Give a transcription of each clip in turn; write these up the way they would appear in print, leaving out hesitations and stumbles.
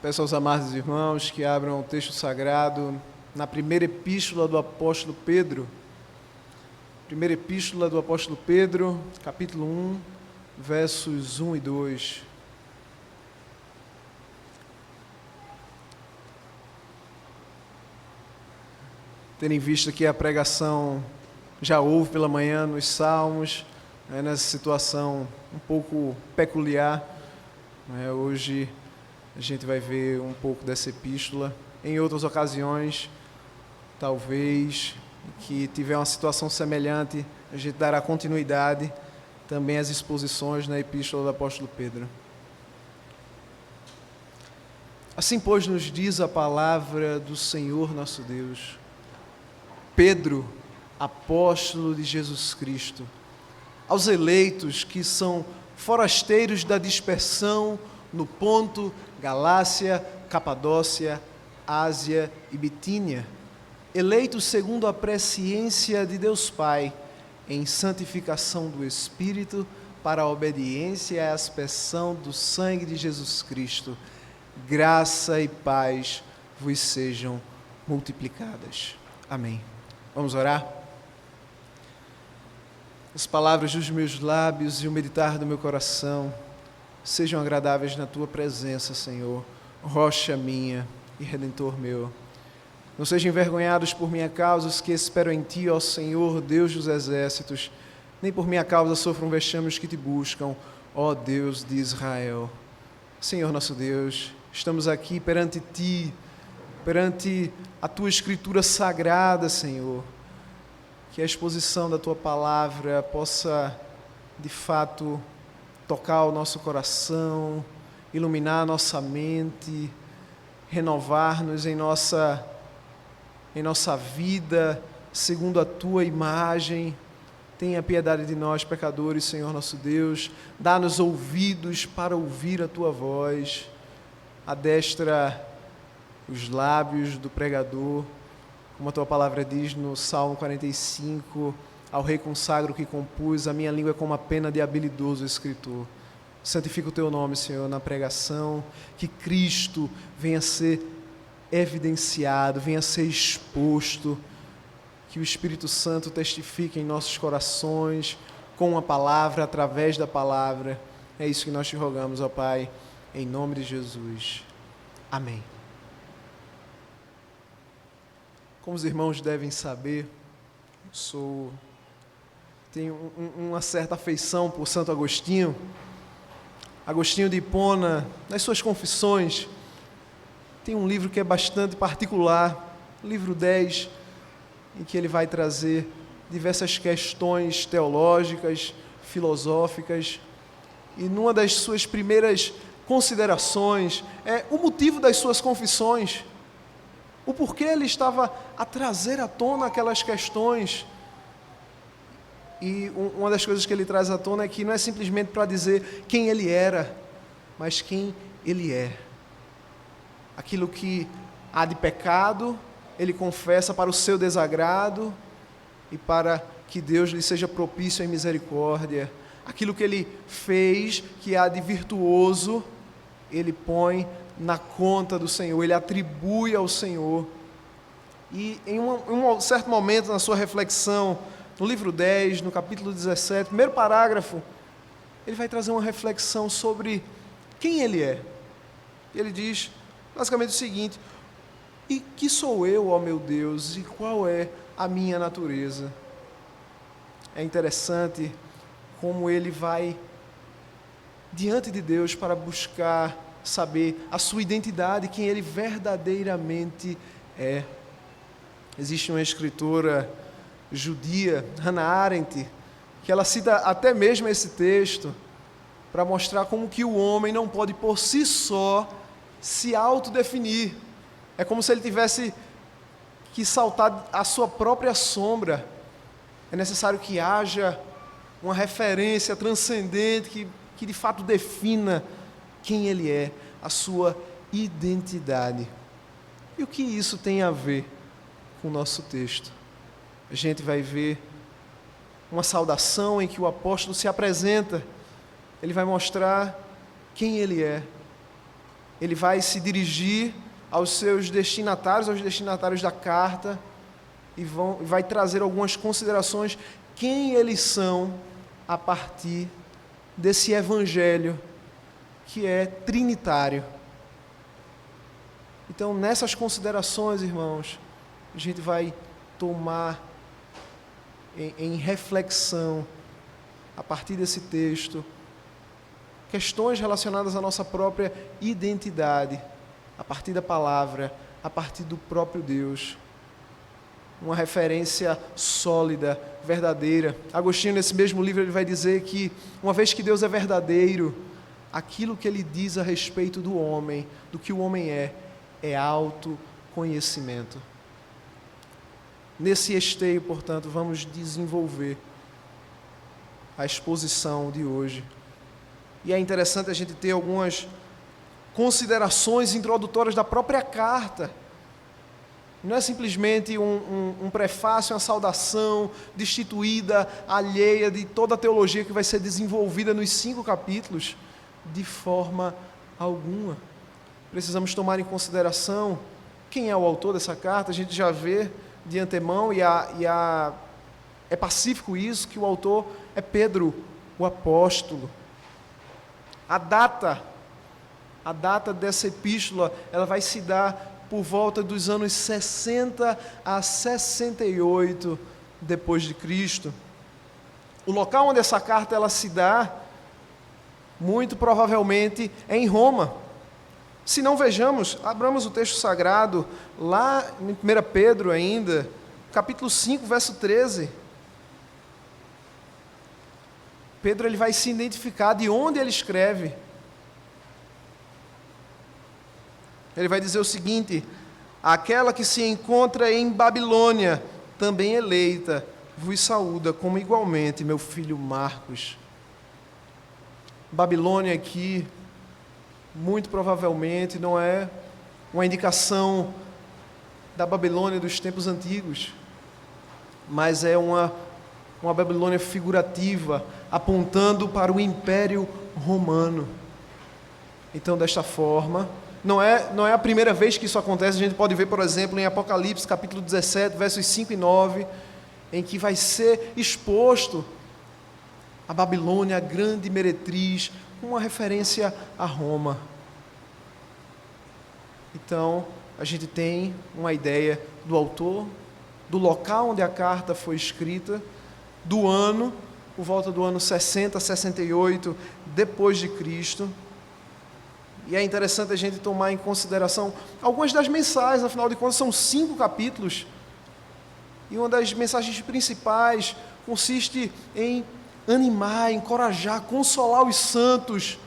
Peço aos amados irmãos que abram o texto sagrado na primeira epístola do apóstolo Pedro. Primeira epístola do apóstolo Pedro, capítulo 1, versos 1 e 2. Tendo em vista que a pregação já houve pela manhã nos Salmos, nessa situação um pouco peculiar, hoje a gente vai ver um pouco dessa epístola. Em outras ocasiões, talvez, que tiver uma situação semelhante, a gente dará continuidade também às exposições na epístola do apóstolo Pedro. Assim, pois, nos diz a palavra do Senhor nosso Deus. Pedro, apóstolo de Jesus Cristo, aos eleitos que são forasteiros da dispersão no Ponto, Galácia, Capadócia, Ásia e Bitínia, eleitos segundo a presciência de Deus Pai, em santificação do Espírito, para a obediência e a aspersão do sangue de Jesus Cristo, graça e paz vos sejam multiplicadas. Amém. Vamos orar? As palavras dos meus lábios e o meditar do meu coração sejam agradáveis na Tua presença, Senhor, rocha minha e Redentor meu. Não sejam envergonhados por minha causa os que esperam em Ti, ó Senhor, Deus dos exércitos, nem por minha causa sofram vexame os que Te buscam, ó Deus de Israel. Senhor nosso Deus, estamos aqui perante Ti, perante a Tua Escritura Sagrada, Senhor, que a exposição da Tua Palavra possa, de fato, tocar o nosso coração, iluminar a nossa mente, renovar-nos em nossa vida, segundo a Tua imagem. Tenha piedade de nós, pecadores, Senhor nosso Deus, dá-nos ouvidos para ouvir a Tua voz, adestra os lábios do pregador, como a Tua palavra diz no Salmo 45, ao Rei consagro que compus, a minha língua é como a pena de habilidoso escritor. Santifica o Teu nome, Senhor, na pregação, que Cristo venha a ser evidenciado, venha a ser exposto, que o Espírito Santo testifique em nossos corações, com a palavra, através da palavra. É isso que nós Te rogamos, ó Pai, em nome de Jesus. Amém. Como os irmãos devem saber, tenho uma certa afeição por Santo Agostinho. Agostinho de Hipona, nas suas confissões, tem um livro que é bastante particular, livro 10, em que ele vai trazer diversas questões teológicas, filosóficas, e numa das suas primeiras considerações é o motivo das suas confissões, o porquê ele estava a trazer à tona aquelas questões. E uma das coisas que ele traz à tona é que não é simplesmente para dizer quem ele era, mas quem ele é. Aquilo que há de pecado, ele confessa para o seu desagrado e para que Deus lhe seja propício em misericórdia. Aquilo que ele fez, que há de virtuoso, ele põe na conta do Senhor, ele atribui ao Senhor. E em um certo momento na sua reflexão, no livro 10, no capítulo 17, primeiro parágrafo, ele vai trazer uma reflexão sobre quem ele é. Ele diz basicamente o seguinte: e que sou eu, ó meu Deus, e qual é a minha natureza? É interessante como ele vai diante de Deus para buscar saber a sua identidade, quem ele verdadeiramente é. Existe uma escritora judia, Hannah Arendt, que ela cita até mesmo esse texto para mostrar como que o homem não pode por si só se autodefinir. É como se ele tivesse que saltar a sua própria sombra. É necessário que haja uma referência transcendente que de fato defina quem ele é, a sua identidade. E o que isso tem a ver com o nosso texto? A gente vai ver uma saudação em que o apóstolo se apresenta. Ele vai mostrar quem ele é. ele vai se dirigir aos seus destinatários, aos destinatários da carta, e vai trazer algumas considerações, quem eles são a partir desse evangelho que é trinitário. Então, nessas considerações, irmãos, a gente vai tomar em reflexão, a partir desse texto, questões relacionadas à nossa própria identidade, a partir da palavra, a partir do próprio Deus. Uma referência sólida, verdadeira. Agostinho, nesse mesmo livro, ele vai dizer que, uma vez que Deus é verdadeiro, aquilo que ele diz a respeito do homem, do que o homem é autoconhecimento. Nesse esteio, portanto, vamos desenvolver a exposição de hoje. E é interessante a gente ter algumas considerações introdutórias da própria carta. Não é simplesmente um prefácio, uma saudação destituída, alheia de toda a teologia que vai ser desenvolvida nos 5 capítulos, de forma alguma. Precisamos tomar em consideração quem é o autor dessa carta. A gente já vê de antemão, é pacífico isso, que o autor é Pedro, o apóstolo. A data dessa epístola, ela vai se dar por volta dos anos 60 a 68 depois de Cristo. O local onde essa carta ela se dá, muito provavelmente, é em Roma. Se não, vejamos, abramos o texto sagrado, lá em 1 Pedro ainda, capítulo 5, verso 13. Pedro ele vai se identificar de onde ele escreve. Ele vai dizer o seguinte: aquela que se encontra em Babilônia, também eleita, vos saúda, como igualmente meu filho Marcos. Babilônia aqui, muito provavelmente, não é uma indicação da Babilônia dos tempos antigos, mas é uma Babilônia figurativa, apontando para o Império Romano. Então, desta forma, não é a primeira vez que isso acontece. A gente pode ver, por exemplo, em Apocalipse, capítulo 17, versos 5 e 9, em que vai ser exposto a Babilônia, a grande meretriz, uma referência a Roma. Então, a gente tem uma ideia do autor, do local onde a carta foi escrita, do ano, por volta do ano 60, 68, depois de Cristo. E é interessante a gente tomar em consideração algumas das mensagens, afinal de contas são 5 capítulos, e uma das mensagens principais consiste em animar, encorajar, consolar os santos,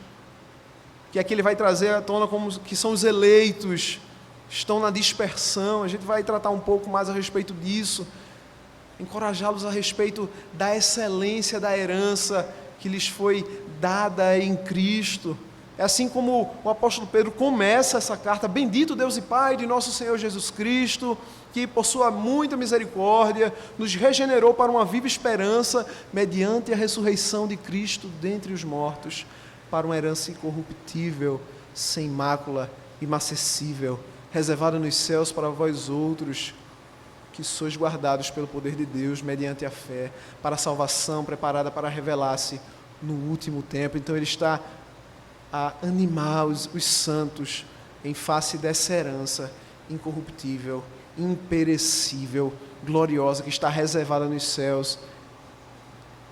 que aqui ele vai trazer à tona como que são os eleitos, estão na dispersão. A gente vai tratar um pouco mais a respeito disso, encorajá-los a respeito da excelência da herança que lhes foi dada em Cristo. É assim como o apóstolo Pedro começa essa carta: bendito Deus e Pai de nosso Senhor Jesus Cristo, que por sua muita misericórdia nos regenerou para uma viva esperança mediante a ressurreição de Cristo dentre os mortos, para uma herança incorruptível, sem mácula, imacessível, reservada nos céus para vós outros, que sois guardados pelo poder de Deus mediante a fé, para a salvação preparada para revelar-se no último tempo. Então ele está a animar os santos em face dessa herança incorruptível, imperecível, gloriosa, que está reservada nos céus,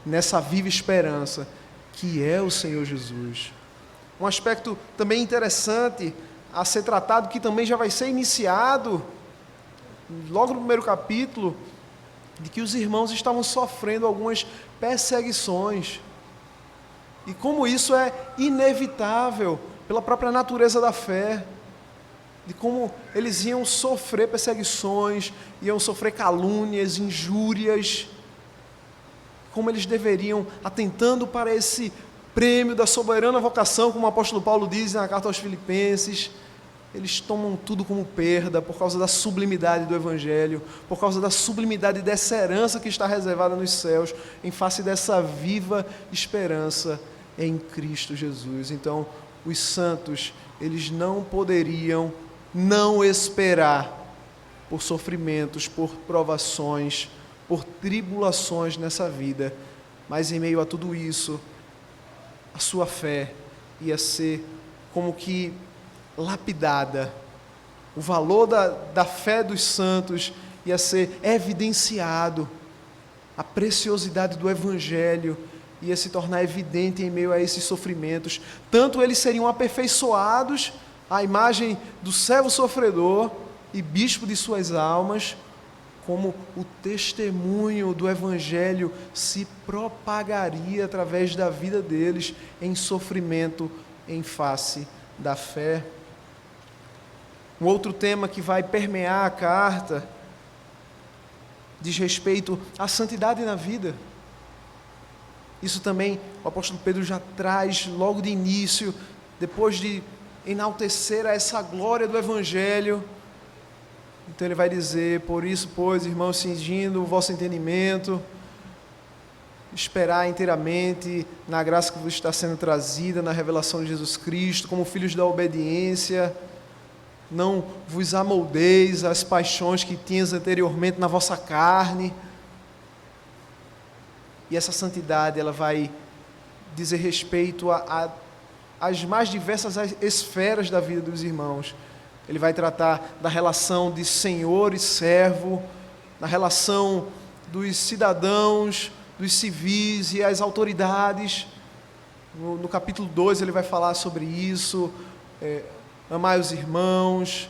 nessa viva esperança que é o Senhor Jesus. Um aspecto também interessante a ser tratado, que também já vai ser iniciado logo no primeiro capítulo, de que os irmãos estavam sofrendo algumas perseguições, e como isso é inevitável pela própria natureza da fé, de como eles iam sofrer perseguições, iam sofrer calúnias, injúrias, como eles deveriam, atentando para esse prêmio da soberana vocação, como o apóstolo Paulo diz na carta aos Filipenses, eles tomam tudo como perda por causa da sublimidade do Evangelho, por causa da sublimidade dessa herança que está reservada nos céus, em face dessa viva esperança em Cristo Jesus. Então, os santos, eles não poderiam não esperar por sofrimentos, por provações, por tribulações nessa vida, mas em meio a tudo isso, a sua fé ia ser como que lapidada. O valor da fé dos santos ia ser evidenciado. A preciosidade do Evangelho ia se tornar evidente em meio a esses sofrimentos. Tanto eles seriam aperfeiçoados à imagem do servo sofredor e bispo de suas almas, como o testemunho do Evangelho se propagaria através da vida deles em sofrimento em face da fé. Um outro tema que vai permear a carta diz respeito à santidade na vida. Isso também o apóstolo Pedro já traz logo de início, depois de enaltecer a essa glória do Evangelho. Então ele vai dizer: por isso, pois, irmãos, cingindo o vosso entendimento, esperar inteiramente na graça que vos está sendo trazida, na revelação de Jesus Cristo, como filhos da obediência. Não vos amoldeis às paixões que tinhas anteriormente na vossa carne. E essa santidade, ela vai dizer respeito às mais diversas esferas da vida dos irmãos. Ele vai tratar da relação de senhor e servo, da relação dos cidadãos, dos civis e as autoridades. No capítulo 2 ele vai falar sobre isso. Amai os irmãos,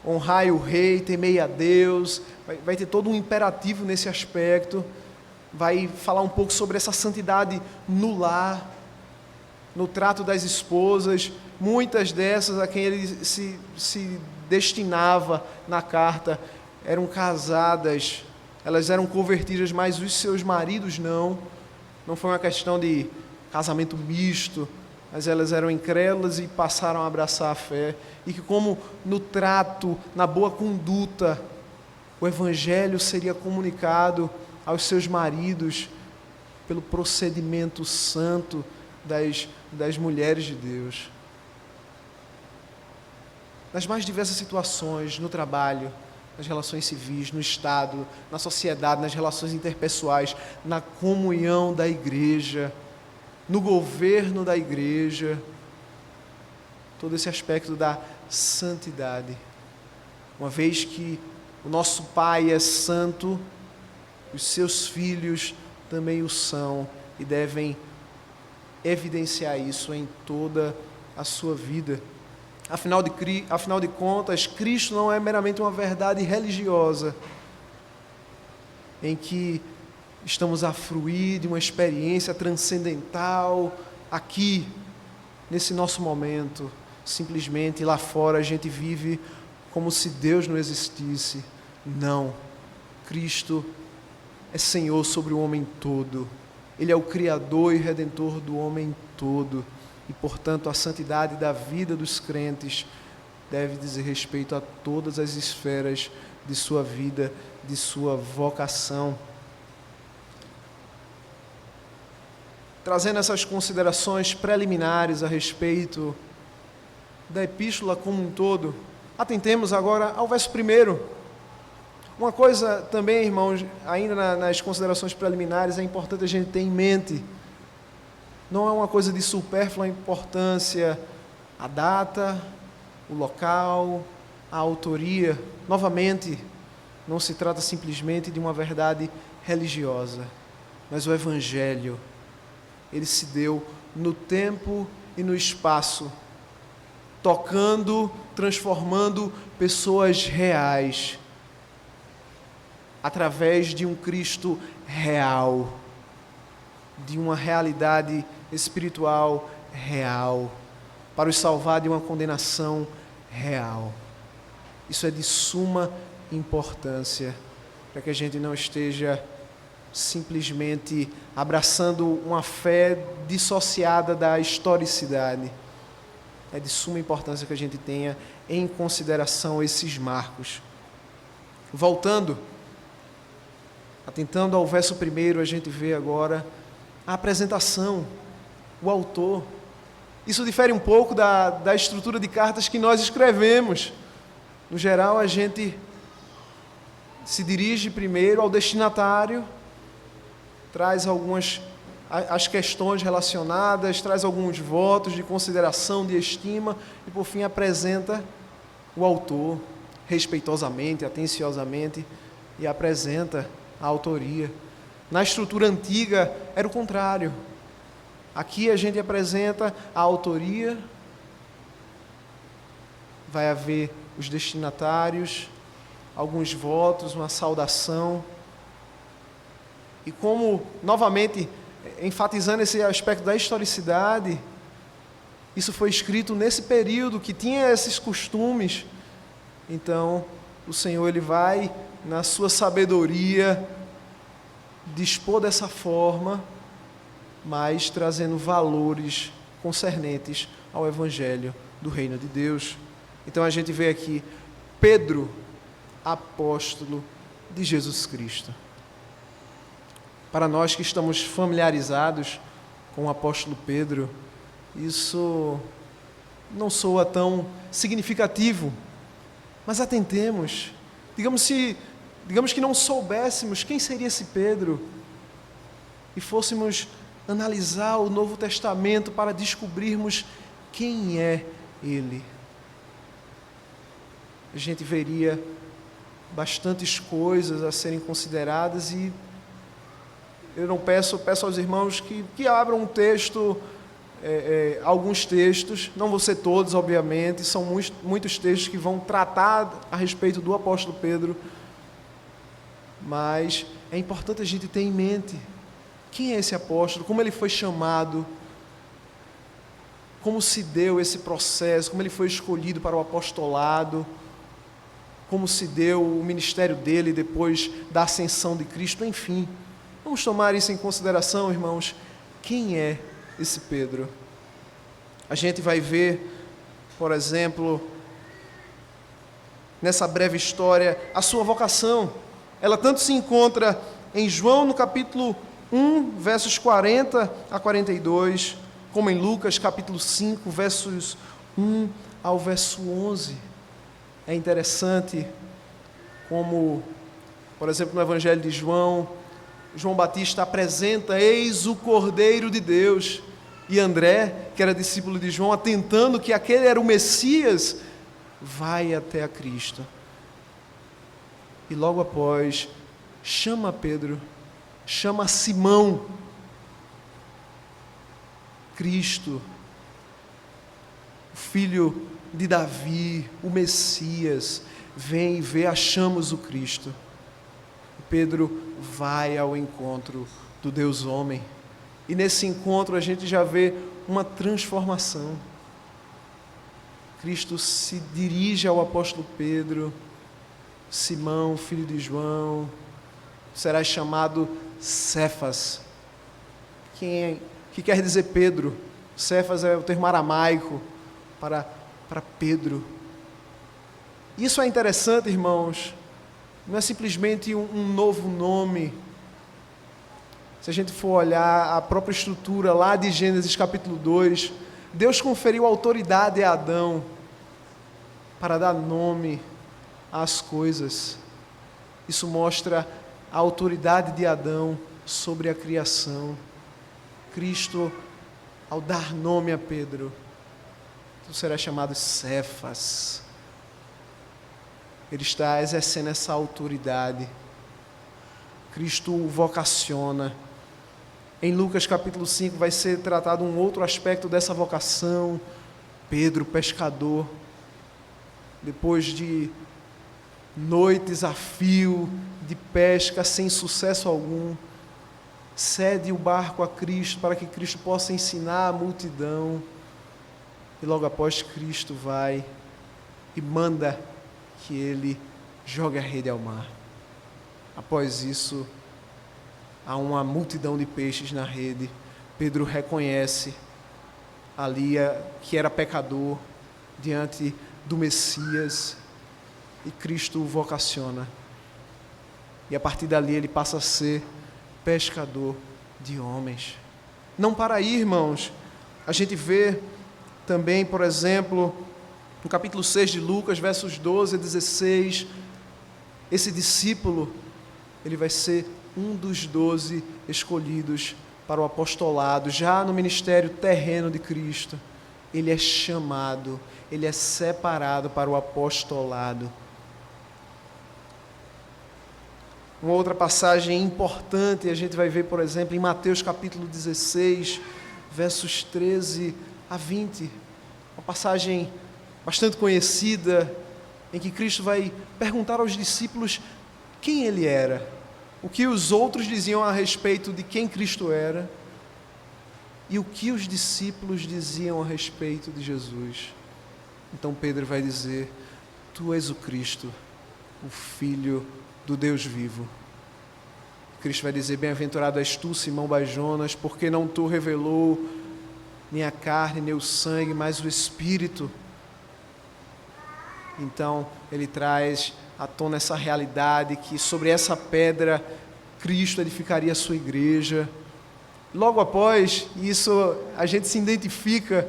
honrai o rei, temei a Deus. Vai ter todo um imperativo nesse aspecto. Vai falar um pouco sobre essa santidade no lar, no trato das esposas. Muitas dessas a quem ele se destinava na carta eram casadas, elas eram convertidas, mas os seus maridos não. Não foi uma questão de casamento misto, mas elas eram incrédulas e passaram a abraçar a fé. E que, como no trato, na boa conduta, o Evangelho seria comunicado aos seus maridos pelo procedimento santo das mulheres de Deus. Nas mais diversas situações, no trabalho, nas relações civis, no Estado, na sociedade, nas relações interpessoais, na comunhão da igreja, no governo da igreja, todo esse aspecto da santidade. Uma vez que o nosso Pai é santo, os seus filhos também o são e devem evidenciar isso em toda a sua vida. Afinal de contas, Cristo não é meramente uma verdade religiosa em que estamos a fruir de uma experiência transcendental aqui, nesse nosso momento. Simplesmente lá fora a gente vive como se Deus não existisse. Não. Cristo é Senhor sobre o homem todo. Ele é o Criador e Redentor do homem todo. E, portanto, a santidade da vida dos crentes deve dizer respeito a todas as esferas de sua vida, de sua vocação. Trazendo essas considerações preliminares a respeito da epístola como um todo, atentemos agora ao verso 1. Uma coisa também, irmãos, ainda nas considerações preliminares, é importante a gente ter em mente. Não é uma coisa de supérflua importância a data, o local, a autoria. Novamente, não se trata simplesmente de uma verdade religiosa, mas o Evangelho, ele se deu no tempo e no espaço, tocando, transformando pessoas reais, através de um Cristo real, de uma realidade espiritual real, para os salvar de uma condenação real. Isso é de suma importância, para que a gente não esteja simplesmente abraçando uma fé dissociada da historicidade. É de suma importância que a gente tenha em consideração esses marcos. Voltando, atentando ao verso 1, a gente vê agora a apresentação, o autor. Isso difere um pouco da estrutura de cartas que nós escrevemos. No geral, a gente se dirige primeiro ao destinatário, traz as questões relacionadas, traz alguns votos de consideração, de estima, e por fim apresenta o autor, respeitosamente, atenciosamente, e apresenta a autoria. Na estrutura antiga era o contrário. Aqui a gente apresenta a autoria, vai haver os destinatários, alguns votos, uma saudação. E como, novamente, enfatizando esse aspecto da historicidade, isso foi escrito nesse período que tinha esses costumes. Então, o Senhor ele vai, na sua sabedoria, dispor dessa forma, mas trazendo valores concernentes ao Evangelho do Reino de Deus. Então a gente vê aqui Pedro, apóstolo de Jesus Cristo. Para nós que estamos familiarizados com o apóstolo Pedro, isso não soa tão significativo, mas atentemos. Digamos que não soubéssemos quem seria esse Pedro e fôssemos analisar o Novo Testamento para descobrirmos quem é ele. A gente veria bastantes coisas a serem consideradas e eu não peço aos irmãos que abram um texto, alguns textos, não vão ser todos, obviamente, são muitos textos que vão tratar a respeito do apóstolo Pedro, mas é importante a gente ter em mente quem é esse apóstolo, como ele foi chamado, como se deu esse processo, como ele foi escolhido para o apostolado, como se deu o ministério dele depois da ascensão de Cristo, enfim. Vamos tomar isso em consideração, irmãos. Quem é esse Pedro? A gente vai ver, por exemplo, nessa breve história, a sua vocação. Ela tanto se encontra em João, no capítulo 1, versos 40 a 42, como em Lucas, capítulo 5, versos 1 ao verso 11. É interessante como, por exemplo, no Evangelho de João Batista apresenta: eis o Cordeiro de Deus. E André, que era discípulo de João, atentando que aquele era o Messias, vai até a Cristo. E logo após, chama Pedro, chama Simão. Cristo, o filho de Davi, o Messias, vem e vê, achamos o Cristo. Pedro vai ao encontro do Deus homem. E nesse encontro a gente já vê uma transformação. Cristo se dirige ao apóstolo Pedro: Simão, filho de João, serás chamado Cefas, que quer dizer Pedro. Cefas é o termo aramaico para Pedro. Isso é interessante, irmãos. Não é simplesmente um novo nome. Se a gente for olhar a própria estrutura lá de Gênesis capítulo 2, Deus conferiu autoridade a Adão para dar nome às coisas. Isso mostra a autoridade de Adão sobre a criação. Cristo, ao dar nome a Pedro, tu serás chamado Cefas. Ele está exercendo essa autoridade. Cristo o vocaciona. Em Lucas capítulo 5 vai ser tratado um outro aspecto dessa vocação. Pedro, pescador, depois de noites a fio de pesca sem sucesso algum, cede o barco a Cristo para que Cristo possa ensinar a multidão. E logo após, Cristo vai e manda que ele jogue a rede ao mar. Após isso, há uma multidão de peixes na rede. Pedro reconhece ali que era pecador diante do Messias, e Cristo o vocaciona. E a partir dali ele passa a ser pescador de homens. Não para aí, irmãos, a gente vê Também, por exemplo, no capítulo 6 de Lucas, versos 12 a 16, esse discípulo, ele vai ser um dos 12 escolhidos para o apostolado, já no ministério terreno de Cristo. Ele é chamado, ele é separado para o apostolado. Uma outra passagem importante, a gente vai ver, por exemplo, em Mateus capítulo 16, versos 13 a 20. Uma passagem bastante conhecida, em que Cristo vai perguntar aos discípulos quem ele era, o que os outros diziam a respeito de quem Cristo era e o que os discípulos diziam a respeito de Jesus. Então Pedro vai dizer: tu és o Cristo, o Filho do Deus vivo. Cristo vai dizer: bem-aventurado és tu, Simão Bar-Jonas, porque não tu revelou nem a carne, nem o sangue, mas o Espírito. Então, ele traz à tona essa realidade que sobre essa pedra Cristo edificaria a sua igreja. Logo após isso, a gente se identifica,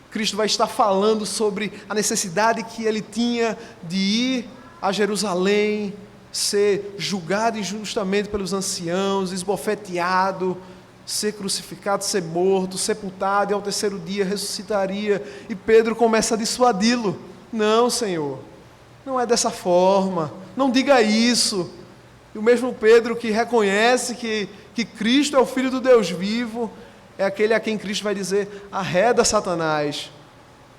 Cristo vai estar falando sobre a necessidade que ele tinha de ir a Jerusalém, ser julgado injustamente pelos anciãos, esbofeteado, ser crucificado, ser morto, sepultado, e ao terceiro dia ressuscitaria. E Pedro começa a dissuadi-lo: não, Senhor, não é dessa forma, não diga isso. E o mesmo Pedro que reconhece que Cristo é o Filho do Deus vivo, é aquele a quem Cristo vai dizer: arreda, Satanás,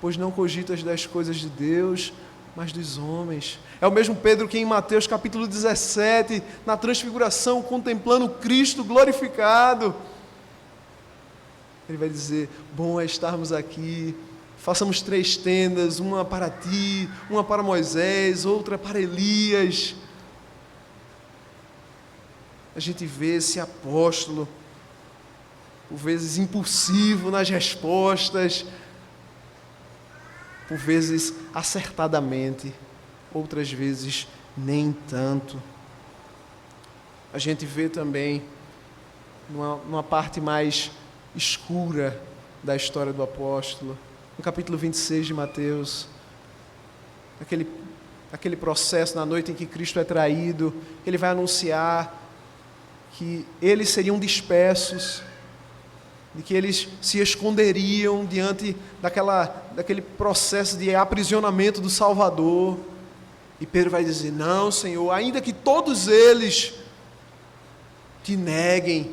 pois não cogitas das coisas de Deus, mas dos homens. É o mesmo Pedro que em Mateus capítulo 17, na transfiguração, contemplando Cristo glorificado, ele vai dizer: bom é estarmos aqui, façamos 3 tendas, uma para ti, uma para Moisés, outra para Elias. A gente vê esse apóstolo, por vezes impulsivo nas respostas, por vezes acertadamente, outras vezes nem tanto. A gente vê também, numa parte mais escura da história do apóstolo, no capítulo 26 de Mateus, aquele processo na noite em que Cristo é traído, ele vai anunciar que eles seriam dispersos, de que eles se esconderiam diante daquele processo de aprisionamento do Salvador. E Pedro vai dizer: não, Senhor, ainda que todos eles te neguem,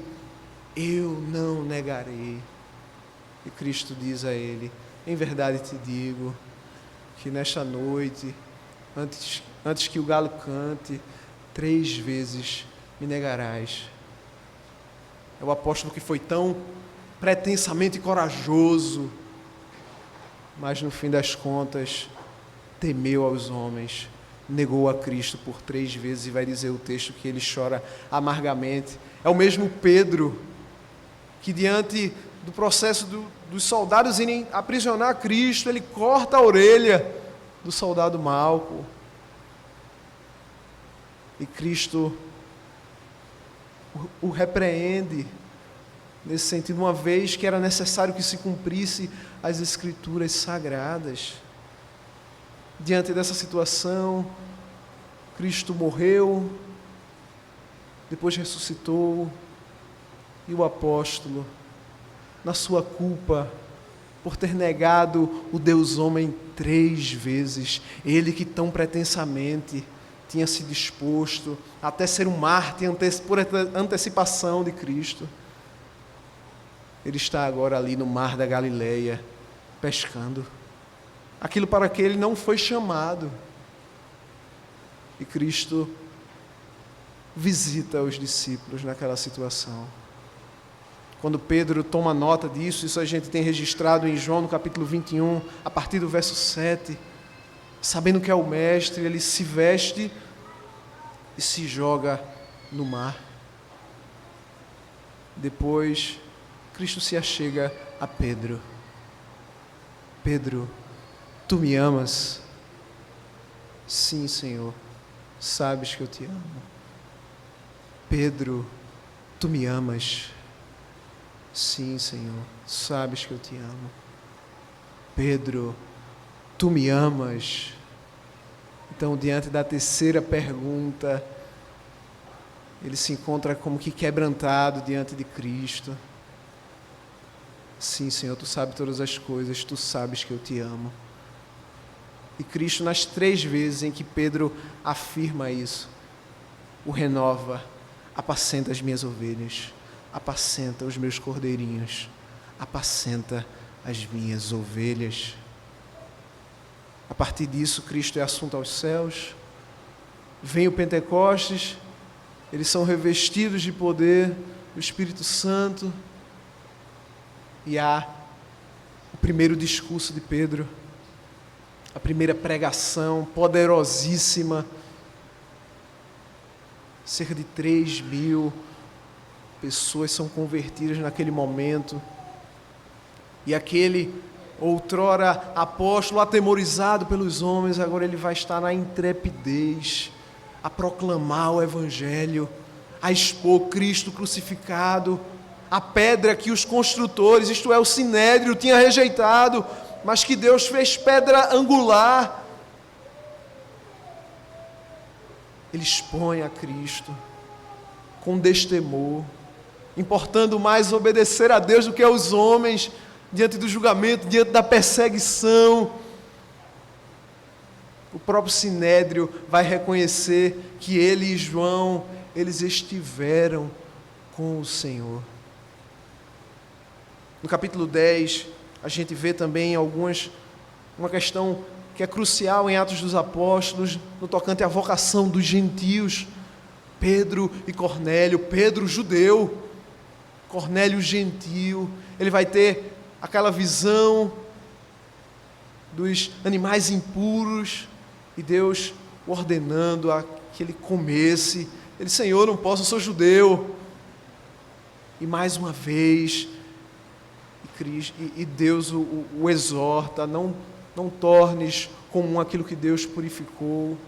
eu não negarei. E Cristo diz a ele: em verdade te digo, que nesta noite, antes que o galo cante, 3 vezes me negarás. É o apóstolo que foi tão pretensamente corajoso, mas no fim das contas temeu aos homens, negou a Cristo por 3 vezes, e vai dizer o texto que ele chora amargamente. É o mesmo Pedro que, diante do processo dos soldados irem aprisionar Cristo, ele corta a orelha do soldado Malco, e Cristo o repreende nesse sentido, uma vez que era necessário que se cumprisse as Escrituras sagradas. Diante dessa situação, Cristo morreu, depois ressuscitou, e o apóstolo, na sua culpa por ter negado o Deus homem 3 vezes, ele que tão pretensamente tinha se disposto até ser um mártir por antecipação de Cristo, ele está agora ali no mar da Galileia, pescando, aquilo para que ele não foi chamado. E Cristo visita os discípulos naquela situação. Quando Pedro toma nota disso, isso a gente tem registrado em João no capítulo 21, a partir do verso 7, sabendo que é o Mestre, ele se veste e se joga no mar. Depois, Cristo se achega a Pedro: Pedro, tu me amas? Sim, Senhor, sabes que eu te amo. Pedro, tu me amas? Sim, Senhor, sabes que eu te amo. Pedro, tu me amas? Então, diante da terceira pergunta, ele se encontra como que quebrantado diante de Cristo. Sim, Senhor, tu sabes todas as coisas, tu sabes que eu te amo. E Cristo, nas 3 vezes em que Pedro afirma isso, o renova: apacenta as minhas ovelhas, apacenta os meus cordeirinhos, apacenta as minhas ovelhas. A partir disso, Cristo é assunto aos céus. Vem o Pentecostes, eles são revestidos de poder do Espírito Santo. E há o primeiro discurso de Pedro, a primeira pregação poderosíssima. Cerca de 3.000 pessoas são convertidas naquele momento. E aquele outrora apóstolo atemorizado pelos homens, agora ele vai estar na intrepidez a proclamar o Evangelho, a expor Cristo crucificado, a pedra que os construtores, isto é, o Sinédrio, tinha rejeitado, mas que Deus fez pedra angular. Ele expõe a Cristo com destemor, importando mais obedecer a Deus do que aos homens, diante do julgamento, diante da perseguição. O próprio Sinédrio vai reconhecer que ele e João, eles estiveram com o Senhor. No capítulo 10, a gente vê também uma questão que é crucial em Atos dos Apóstolos, no tocante à vocação dos gentios. Pedro e Cornélio, Pedro judeu, Cornélio gentio, ele vai ter aquela visão dos animais impuros, e Deus ordenando a que ele comesse. Ele: Senhor, não posso, eu sou judeu. E mais uma vez, Deus o exorta: não tornes comum aquilo que Deus purificou.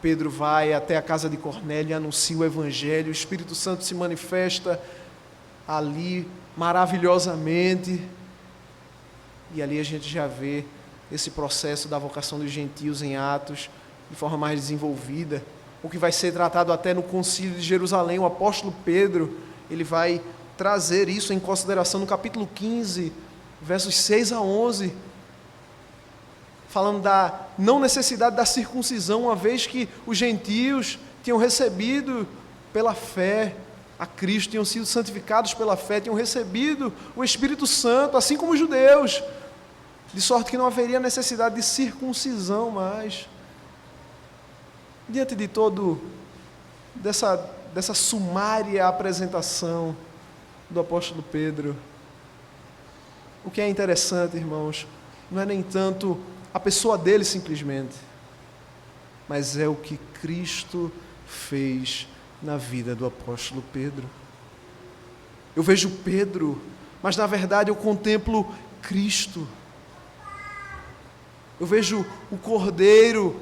Pedro vai até a casa de Cornélio e anuncia o Evangelho. O Espírito Santo se manifesta ali maravilhosamente. E ali a gente já vê esse processo da vocação dos gentios em Atos de forma mais desenvolvida, o que vai ser tratado até no Concílio de Jerusalém. O apóstolo Pedro, ele vai trazer isso em consideração no capítulo 15, versos 6 a 11, falando da não necessidade da circuncisão, uma vez que os gentios tinham recebido pela fé a Cristo, tinham sido santificados pela fé, tinham recebido o Espírito Santo, assim como os judeus, de sorte que não haveria necessidade de circuncisão mais. Diante de dessa sumária apresentação do apóstolo Pedro, o que é interessante, irmãos, não é nem tanto a pessoa dele simplesmente, mas é o que Cristo fez na vida do apóstolo Pedro. Eu vejo Pedro, mas na verdade eu contemplo Cristo. Eu vejo o Cordeiro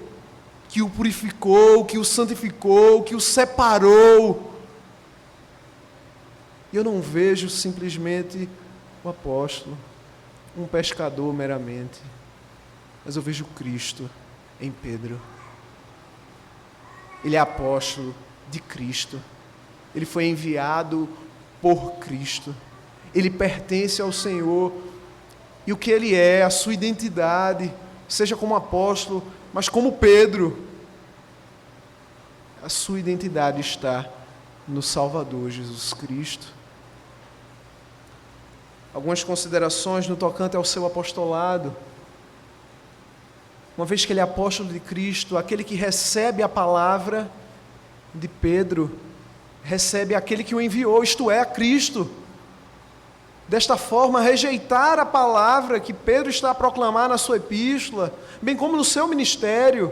que o purificou, que o santificou, que o separou. E eu não vejo simplesmente o apóstolo, um pescador meramente, mas eu vejo Cristo em Pedro. Ele é apóstolo de Cristo. Ele foi enviado por Cristo. Ele pertence ao Senhor. E o que ele é, a sua identidade, seja como apóstolo, mas como Pedro, a sua identidade está no Salvador Jesus Cristo. Algumas considerações no tocante ao seu apostolado. Uma vez que ele é apóstolo de Cristo, aquele que recebe a palavra de Pedro, recebe aquele que o enviou, isto é, a Cristo. Desta forma, rejeitar a palavra que Pedro está a proclamar na sua epístola, bem como no seu ministério,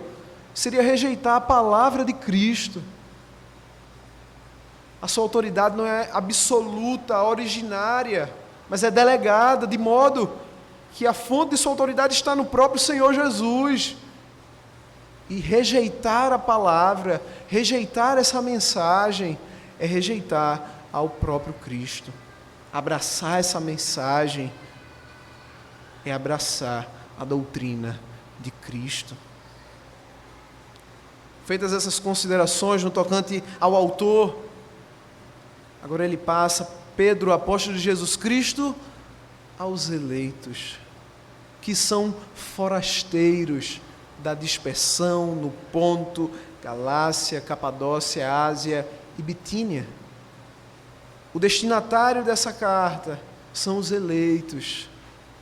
seria rejeitar a palavra de Cristo. A sua autoridade não é absoluta, originária, mas é delegada, de modo que a fonte de sua autoridade está no próprio Senhor Jesus. E rejeitar a palavra, rejeitar essa mensagem, é rejeitar ao próprio Cristo. Abraçar essa mensagem é abraçar a doutrina de Cristo. Feitas essas considerações no tocante ao autor, agora ele passa, Pedro, apóstolo de Jesus Cristo, aos eleitos, que são forasteiros da dispersão no Ponto, Galácia, Capadócia, Ásia e Bitínia. O destinatário dessa carta são os eleitos,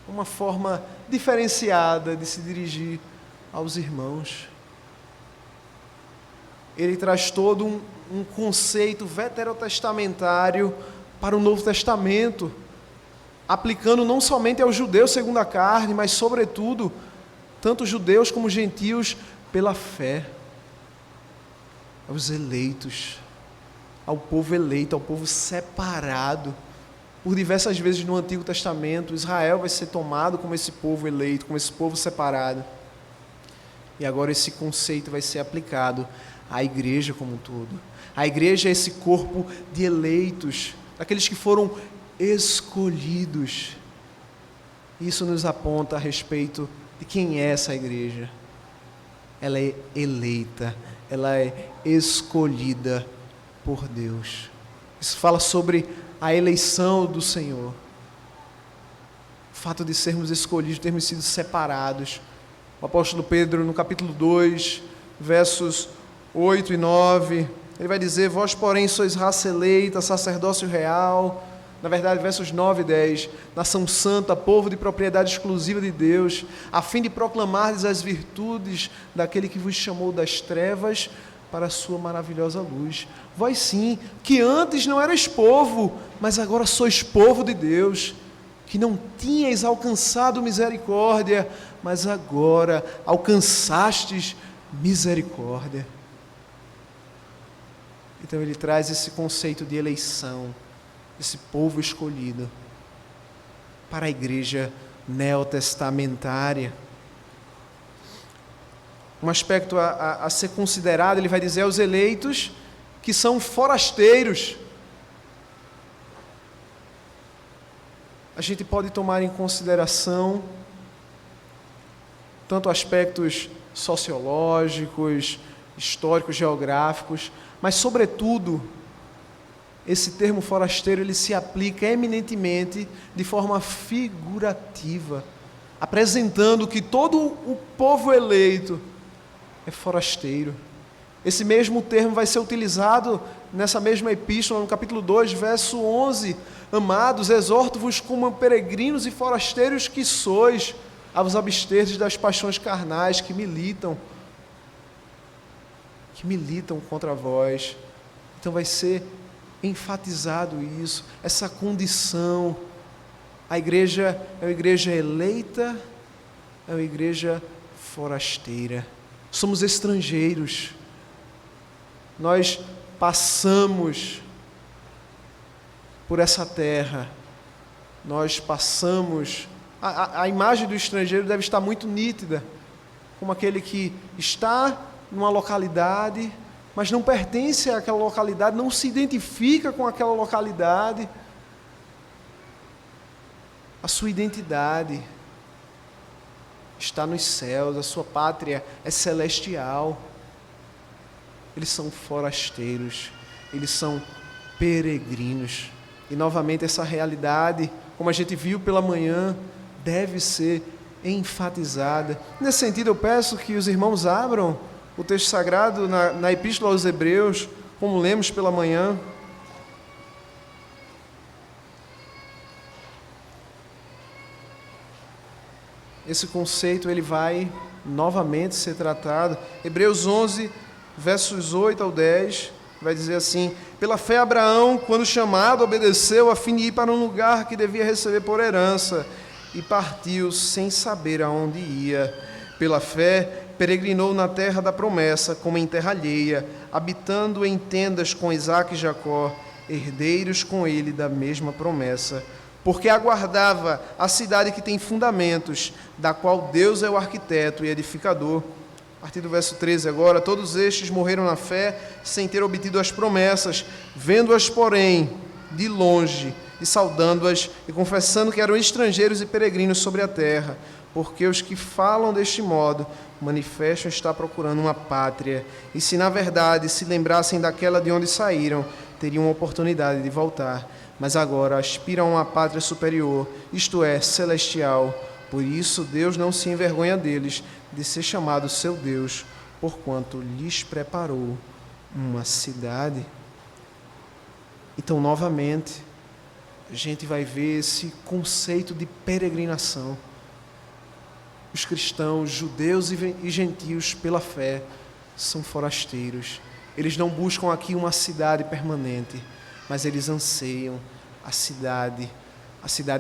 uma forma diferenciada de se dirigir aos irmãos. Ele traz todo um conceito veterotestamentário para o Novo Testamento, aplicando não somente aos judeus segundo a carne, mas sobretudo, tanto judeus como gentios, pela fé, aos eleitos, ao povo eleito, ao povo separado. Por diversas vezes no Antigo Testamento, Israel vai ser tomado como esse povo eleito, como esse povo separado. E agora esse conceito vai ser aplicado à igreja como um todo. A igreja é esse corpo de eleitos, daqueles que foram escolhidos. Isso nos aponta a respeito de quem é essa igreja. Ela é eleita, ela é escolhida por Deus. Isso fala sobre a eleição do Senhor. O fato de sermos escolhidos, termos sido separados. O apóstolo Pedro, no capítulo 2, versos 8 e 9, ele vai dizer: vós, porém, sois raça eleita, sacerdócio real. Na verdade, versos 9 e 10, nação santa, povo de propriedade exclusiva de Deus, a fim de proclamardes as virtudes daquele que vos chamou das trevas para a sua maravilhosa luz. Vós sim, que antes não erais povo, mas agora sois povo de Deus, que não tinhais alcançado misericórdia, mas agora alcançastes misericórdia. Então ele traz esse conceito de eleição, esse povo escolhido, para a igreja neotestamentária. Um aspecto a ser considerado, ele vai dizer aos eleitos que são forasteiros. A gente pode tomar em consideração tanto aspectos sociológicos, históricos, geográficos, mas sobretudo esse termo forasteiro ele se aplica eminentemente de forma figurativa, apresentando que todo o povo eleito é forasteiro. Esse mesmo termo vai ser utilizado nessa mesma epístola, no capítulo 2, verso 11. Amados, exorto-vos como peregrinos e forasteiros que sois, a vos absterdes das paixões carnais que militam contra vós. Então vai ser enfatizado isso, essa condição. A igreja é uma igreja eleita, é uma igreja forasteira. Somos estrangeiros. Nós passamos por essa terra. Nós passamos... A imagem do estrangeiro deve estar muito nítida, como aquele que está numa localidade, mas não pertence àquela localidade, não se identifica com aquela localidade. A sua identidade está nos céus, a sua pátria é celestial. Eles são forasteiros, eles são peregrinos. E novamente essa realidade, como a gente viu pela manhã, deve ser enfatizada. Nesse sentido, eu peço que os irmãos abram o texto sagrado na Epístola aos Hebreus, como lemos pela manhã. Esse conceito ele vai novamente ser tratado. Hebreus 11, versos 8 ao 10, vai dizer assim: pela fé Abraão, quando chamado, obedeceu a fim de ir para um lugar que devia receber por herança, e partiu sem saber aonde ia. Pela fé, peregrinou na terra da promessa, como em terra alheia, habitando em tendas com Isaque e Jacó, herdeiros com ele da mesma promessa, porque aguardava a cidade que tem fundamentos, da qual Deus é o arquiteto e edificador. A partir do verso 13 agora: todos estes morreram na fé, sem ter obtido as promessas, vendo-as, porém, de longe, e saudando-as e confessando que eram estrangeiros e peregrinos sobre a terra, porque os que falam deste modo manifestam estar procurando uma pátria, e se na verdade se lembrassem daquela de onde saíram, teriam a oportunidade de voltar, mas agora aspiram a uma pátria superior, isto é, celestial. Por isso Deus não se envergonha deles, de ser chamado seu Deus, porquanto lhes preparou uma cidade. Então, novamente, a gente vai ver esse conceito de peregrinação. Os cristãos, judeus e gentios, pela fé, são forasteiros. Eles não buscam aqui uma cidade permanente, mas eles anseiam a cidade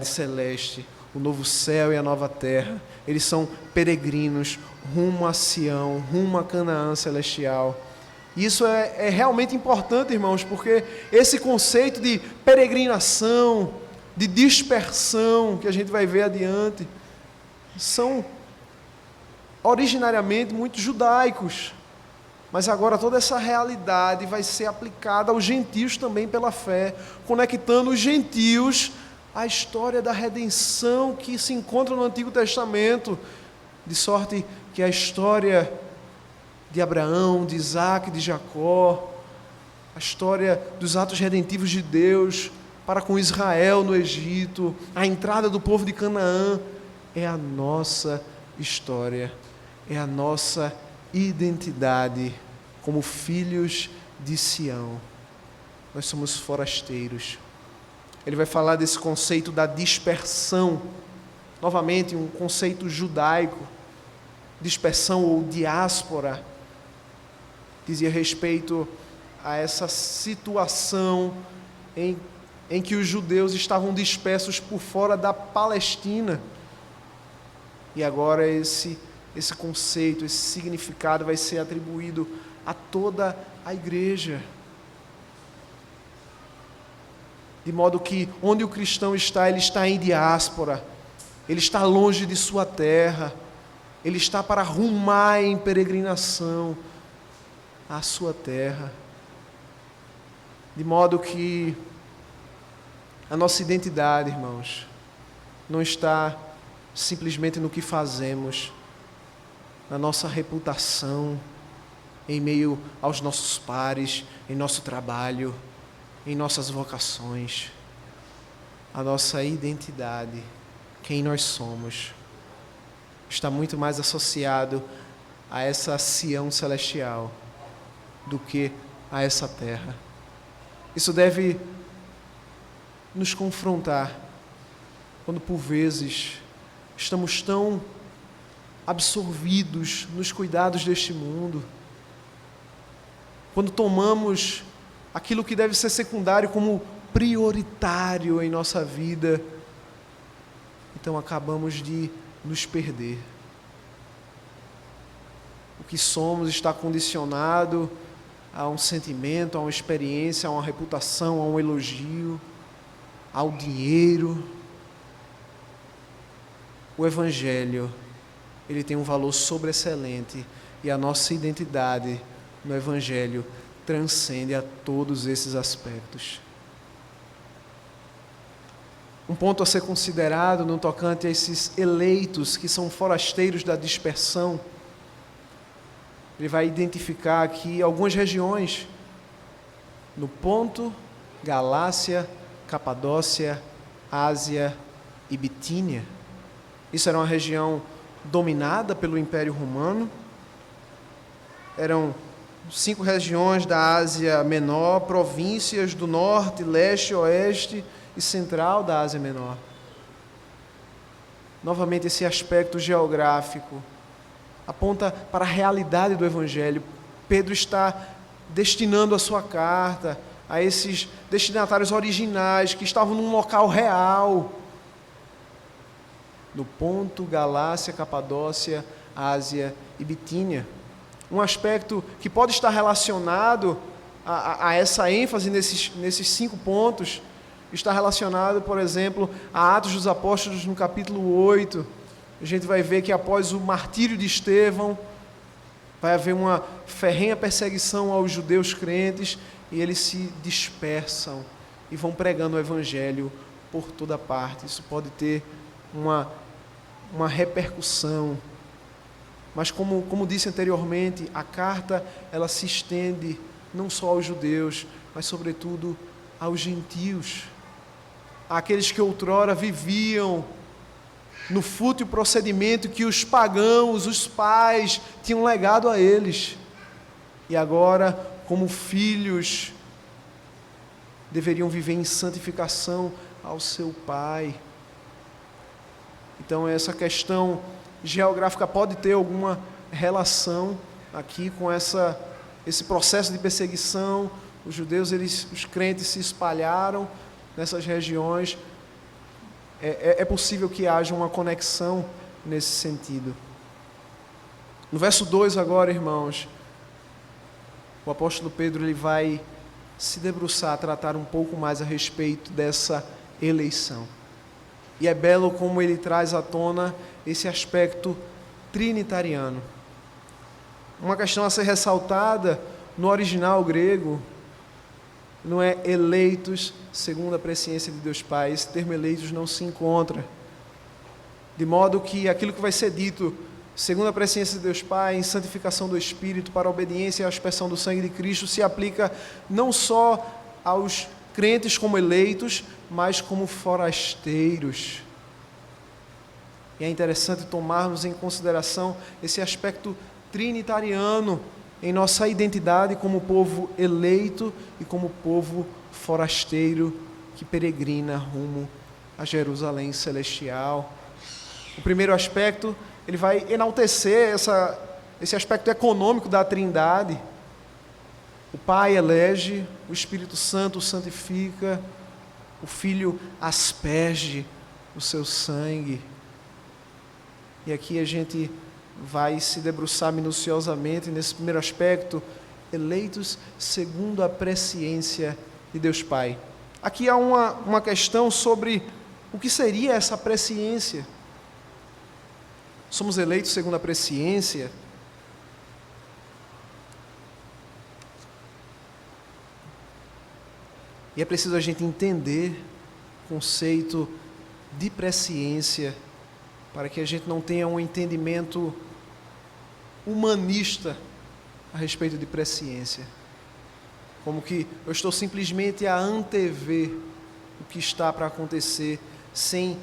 celeste, o novo céu e a nova terra. Eles são peregrinos rumo a Sião, rumo a Canaã celestial. Isso é realmente importante, irmãos, porque esse conceito de peregrinação, de dispersão, que a gente vai ver adiante, são originariamente muito judaicos. Mas agora toda essa realidade vai ser aplicada aos gentios também pela fé, conectando os gentios à história da redenção que se encontra no Antigo Testamento, de sorte que a história de Abraão, de Isaac, de Jacó, a história dos atos redentivos de Deus para com Israel no Egito, a entrada do povo de Canaã, é a nossa história, é a nossa identidade como filhos de Sião. Nós somos forasteiros. Ele vai falar desse conceito da dispersão, novamente um conceito judaico, dispersão ou diáspora, dizia respeito a essa situação em que os judeus estavam dispersos por fora da Palestina. E agora esse conceito, esse significado vai ser atribuído a toda a igreja. De modo que onde o cristão está, ele está em diáspora, ele está longe de sua terra, ele está para rumar em peregrinação à sua terra. De modo que a nossa identidade, irmãos, não está simplesmente no que fazemos, na nossa reputação, em meio aos nossos pares, em nosso trabalho, em nossas vocações. A nossa identidade, quem nós somos, está muito mais associado a essa Sião celestial do que a essa terra. Isso deve nos confrontar quando por vezes estamos tão absorvidos nos cuidados deste mundo, quando tomamos aquilo que deve ser secundário como prioritário em nossa vida, então acabamos de nos perder. O que somos está condicionado a um sentimento, a uma experiência, a uma reputação, a um elogio, ao dinheiro. O Evangelho, ele tem um valor sobreexcelente e a nossa identidade no Evangelho transcende a todos esses aspectos. Um ponto a ser considerado no tocante a esses eleitos que são forasteiros da dispersão, ele vai identificar aqui algumas regiões no Ponto, Galácia, Capadócia, Ásia e Bitínia. Isso era uma região dominada pelo Império Romano. Eram 5 regiões da Ásia Menor, províncias do norte, leste, oeste e central da Ásia Menor. Novamente, esse aspecto geográfico aponta para a realidade do Evangelho. Pedro está destinando a sua carta a esses destinatários originais que estavam num local real, no Ponto, Galácia, Capadócia, Ásia e Bitínia. Um aspecto que pode estar relacionado a essa ênfase nesses 5 pontos, está relacionado, por exemplo, a Atos dos Apóstolos no capítulo 8. A gente vai ver que após o martírio de Estevão, vai haver uma ferrenha perseguição aos judeus crentes e eles se dispersam e vão pregando o Evangelho por toda parte. Isso pode ter uma repercussão. Mas como disse anteriormente, a carta ela se estende não só aos judeus, mas sobretudo aos gentios, àqueles que outrora viviam no fútil procedimento que os pagãos, os pais, tinham legado a eles. E agora, como filhos, deveriam viver em santificação ao seu Pai. Então, essa questão geográfica pode ter alguma relação aqui com esse processo de perseguição. Os judeus, os crentes se espalharam nessas regiões. É possível que haja uma conexão nesse sentido. No verso 2 agora, irmãos, o apóstolo Pedro ele vai se debruçar, tratar um pouco mais a respeito dessa eleição. E é belo como ele traz à tona esse aspecto trinitariano. Uma questão a ser ressaltada, no original grego, não é eleitos segundo a presciência de Deus Pai. Esse termo eleitos não se encontra. De modo que aquilo que vai ser dito, segundo a presciência de Deus Pai, em santificação do Espírito, para a obediência e a aspersão do sangue de Cristo, se aplica não só aos crentes como eleitos, mas como forasteiros. E é interessante tomarmos em consideração esse aspecto trinitariano em nossa identidade como povo eleito e como povo forasteiro que peregrina rumo a Jerusalém celestial. O primeiro aspecto, ele vai enaltecer esse aspecto econômico da Trindade. O Pai elege, o Espírito Santo santifica, o Filho asperge o seu sangue. E aqui a gente vai se debruçar minuciosamente nesse primeiro aspecto, eleitos segundo a presciência de Deus Pai. Aqui há uma questão sobre o que seria essa presciência. Somos eleitos segundo a presciência. E é preciso a gente entender o conceito de presciência para que a gente não tenha um entendimento humanista a respeito de presciência. Como que eu estou simplesmente a antever o que está para acontecer, sem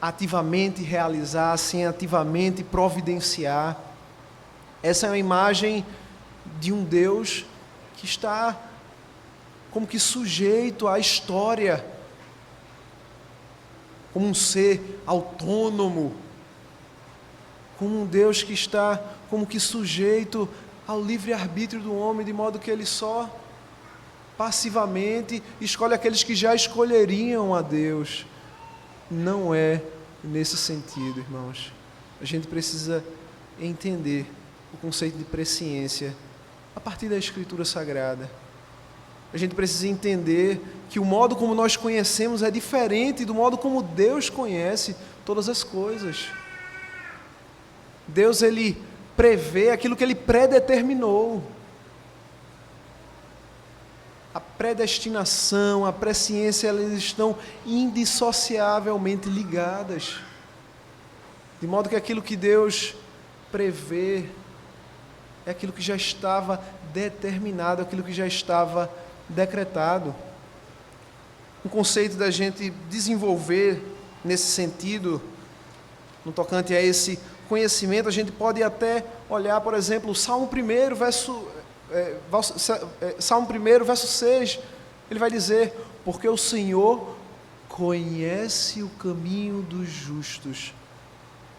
ativamente realizar, sem ativamente providenciar. Essa é uma imagem de um Deus que está como que sujeito à história, como um ser autônomo, como um Deus que está como que sujeito ao livre-arbítrio do homem, de modo que ele só passivamente escolhe aqueles que já escolheriam a Deus. Não é nesse sentido, irmãos. A gente precisa entender o conceito de presciência a partir da Escritura Sagrada. A gente precisa entender que o modo como nós conhecemos é diferente do modo como Deus conhece todas as coisas. Deus, ele prevê aquilo que ele predeterminou. A predestinação, a presciência, elas estão indissociavelmente ligadas. De modo que aquilo que Deus prevê é aquilo que já estava determinado, aquilo que já estava decretado. Um conceito da gente desenvolver nesse sentido, no tocante a esse conhecimento, a gente pode até olhar, por exemplo, o Salmo 1, Salmo 1, verso 6, ele vai dizer: porque o Senhor conhece o caminho dos justos,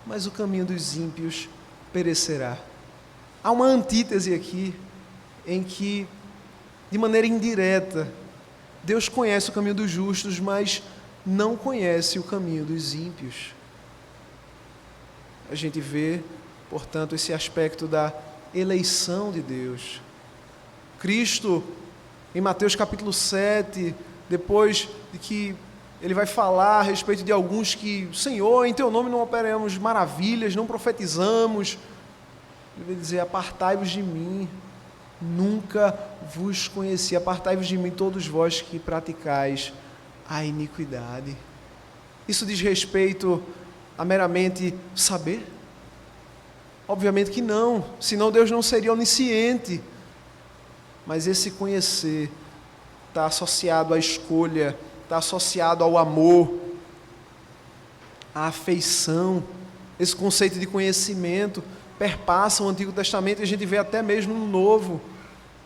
mas o caminho dos ímpios perecerá. Há uma antítese aqui, em que, de maneira indireta, Deus conhece o caminho dos justos, mas não conhece o caminho dos ímpios. A gente vê, portanto, esse aspecto da eleição de Deus. Cristo, em Mateus capítulo 7, depois de que ele vai falar a respeito de alguns que, Senhor, em teu nome não operamos maravilhas, não profetizamos, ele vai dizer: apartai-vos de mim, nunca vos conheci, apartai-vos de mim todos vós que praticais a iniquidade. Isso diz respeito a meramente saber? Obviamente que não, senão Deus não seria onisciente. Mas esse conhecer está associado à escolha, está associado ao amor, à afeição. Esse conceito de conhecimento perpassa o Antigo Testamento e a gente vê até mesmo no Novo.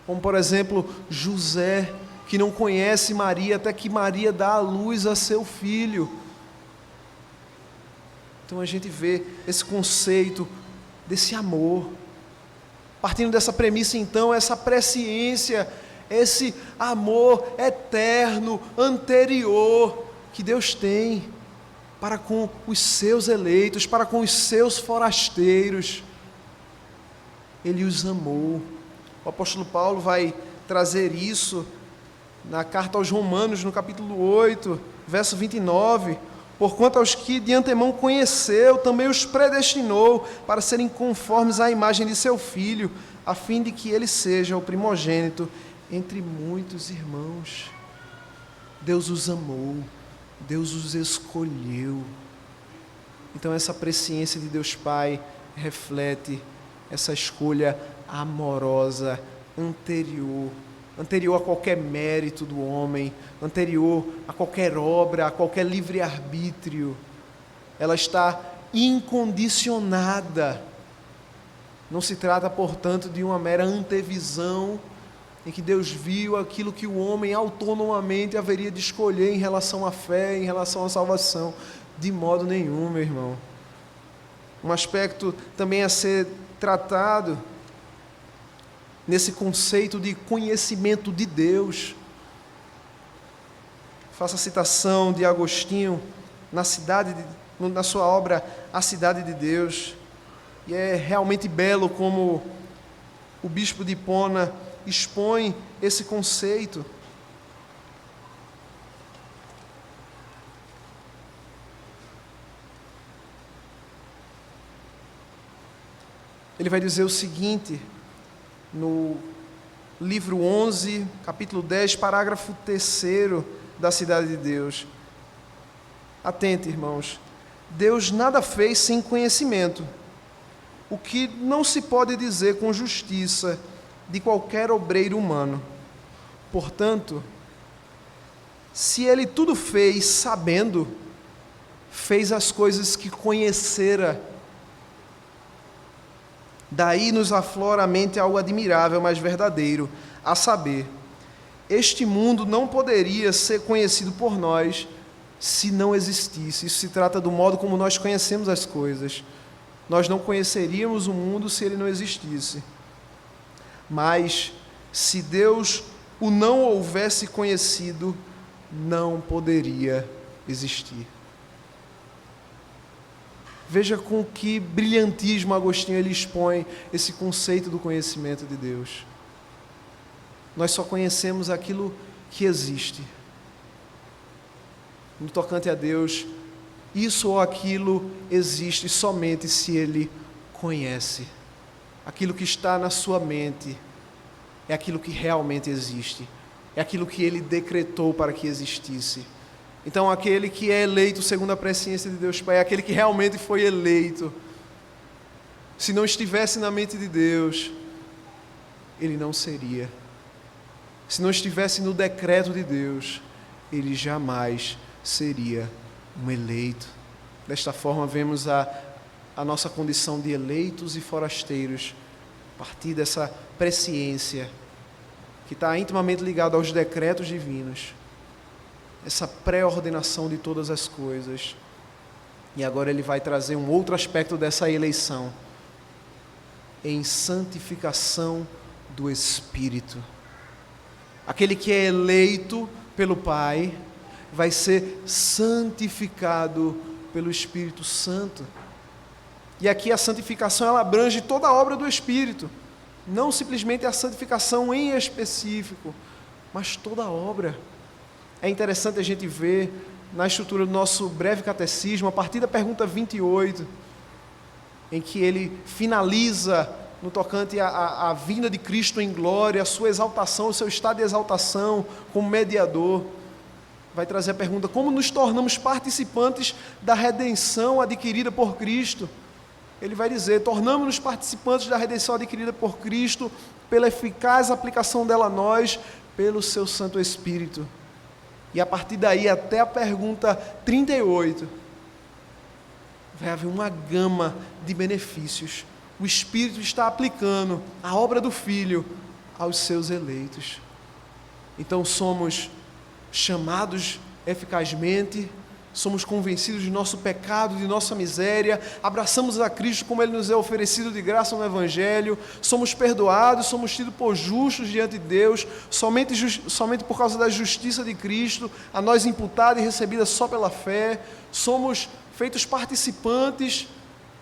Como, por exemplo, José, que não conhece Maria até que Maria dá à luz a seu filho. Então a gente vê esse conceito desse amor. Partindo dessa premissa, então, essa presciência, esse amor eterno, anterior, que Deus tem para com os seus eleitos, para com os seus forasteiros. Ele os amou. O apóstolo Paulo vai trazer isso na carta aos Romanos, no capítulo 8, verso 29. Porquanto aos que de antemão conheceu, também os predestinou para serem conformes à imagem de seu Filho, a fim de que ele seja o primogênito entre muitos irmãos. Deus os amou, Deus os escolheu. Então essa presciência de Deus Pai reflete essa escolha amorosa, anterior a qualquer mérito do homem, anterior a qualquer obra, a qualquer livre-arbítrio. Ela está incondicionada. Não se trata, portanto, de uma mera antevisão em que Deus viu aquilo que o homem autonomamente haveria de escolher em relação à fé, em relação à salvação. De modo nenhum, meu irmão. Um aspecto também a ser tratado nesse conceito de conhecimento de Deus. Faço a citação de Agostinho na sua obra A Cidade de Deus. E é realmente belo como o bispo de Hipona expõe esse conceito. Ele vai dizer o seguinte, no livro 11, capítulo 10, parágrafo 3º da Cidade de Deus. Atente, irmãos. Deus nada fez sem conhecimento, o que não se pode dizer com justiça de qualquer obreiro humano. Portanto, se ele tudo fez sabendo, fez as coisas que conhecera. Daí nos aflora a mente algo admirável, mas verdadeiro, a saber, este mundo não poderia ser conhecido por nós se não existisse. Isso se trata do modo como nós conhecemos as coisas. Nós não conheceríamos o mundo se ele não existisse. Mas, se Deus o não houvesse conhecido, não poderia existir. Veja com que brilhantismo Agostinho ele expõe esse conceito do conhecimento de Deus. Nós só conhecemos aquilo que existe. No tocante a Deus, isso ou aquilo existe somente se Ele conhece. Aquilo que está na sua mente é aquilo que realmente existe. É aquilo que Ele decretou para que existisse. Então, aquele que é eleito segundo a presciência de Deus Pai, é aquele que realmente foi eleito. Se não estivesse na mente de Deus, ele não seria. Se não estivesse no decreto de Deus, ele jamais seria um eleito. Desta forma, vemos a nossa condição de eleitos e forasteiros, a partir dessa presciência, que está intimamente ligada aos decretos divinos, essa pré-ordenação de todas as coisas. E agora ele vai trazer um outro aspecto dessa eleição, em santificação do Espírito. Aquele que é eleito pelo Pai vai ser santificado pelo Espírito Santo. E aqui a santificação ela abrange toda a obra do Espírito, não simplesmente a santificação em específico, mas toda a obra. É interessante a gente ver na estrutura do nosso breve catecismo, a partir da pergunta 28, em que ele finaliza no tocante à vinda de Cristo em glória, a sua exaltação, o seu estado de exaltação como mediador. vai trazer a pergunta: como nos tornamos participantes da redenção adquirida por Cristo? Ele vai dizer: tornamos-nos participantes da redenção adquirida por Cristo pela eficaz aplicação dela a nós, pelo seu Santo Espírito. E a partir daí, até a pergunta 38, vai haver uma gama de benefícios. O Espírito está aplicando a obra do Filho aos seus eleitos. Então somos chamados eficazmente, somos convencidos de nosso pecado, de nossa miséria, abraçamos a Cristo como Ele nos é oferecido de graça no Evangelho, somos perdoados, somos tidos por justos diante de Deus, somente por causa da justiça de Cristo, a nós imputada e recebida só pela fé, somos feitos participantes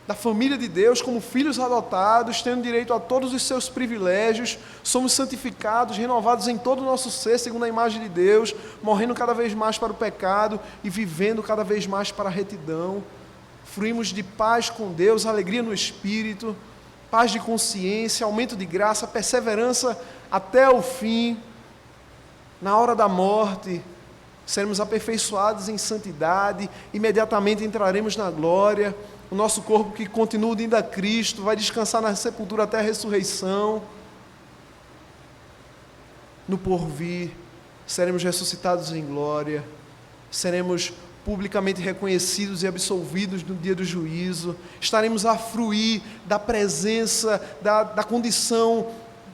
da família de Deus, como filhos adotados, tendo direito a todos os seus privilégios, somos santificados, renovados em todo o nosso ser, segundo a imagem de Deus, morrendo cada vez mais para o pecado e vivendo cada vez mais para a retidão, fruímos de paz com Deus, alegria no Espírito, paz de consciência, aumento de graça, perseverança até o fim, na hora da morte, seremos aperfeiçoados em santidade, imediatamente entraremos na glória. O nosso corpo que continua unido a Cristo vai descansar na sepultura até a ressurreição. No porvir, seremos ressuscitados em glória, seremos publicamente reconhecidos e absolvidos no dia do juízo, estaremos a fruir da presença, da condição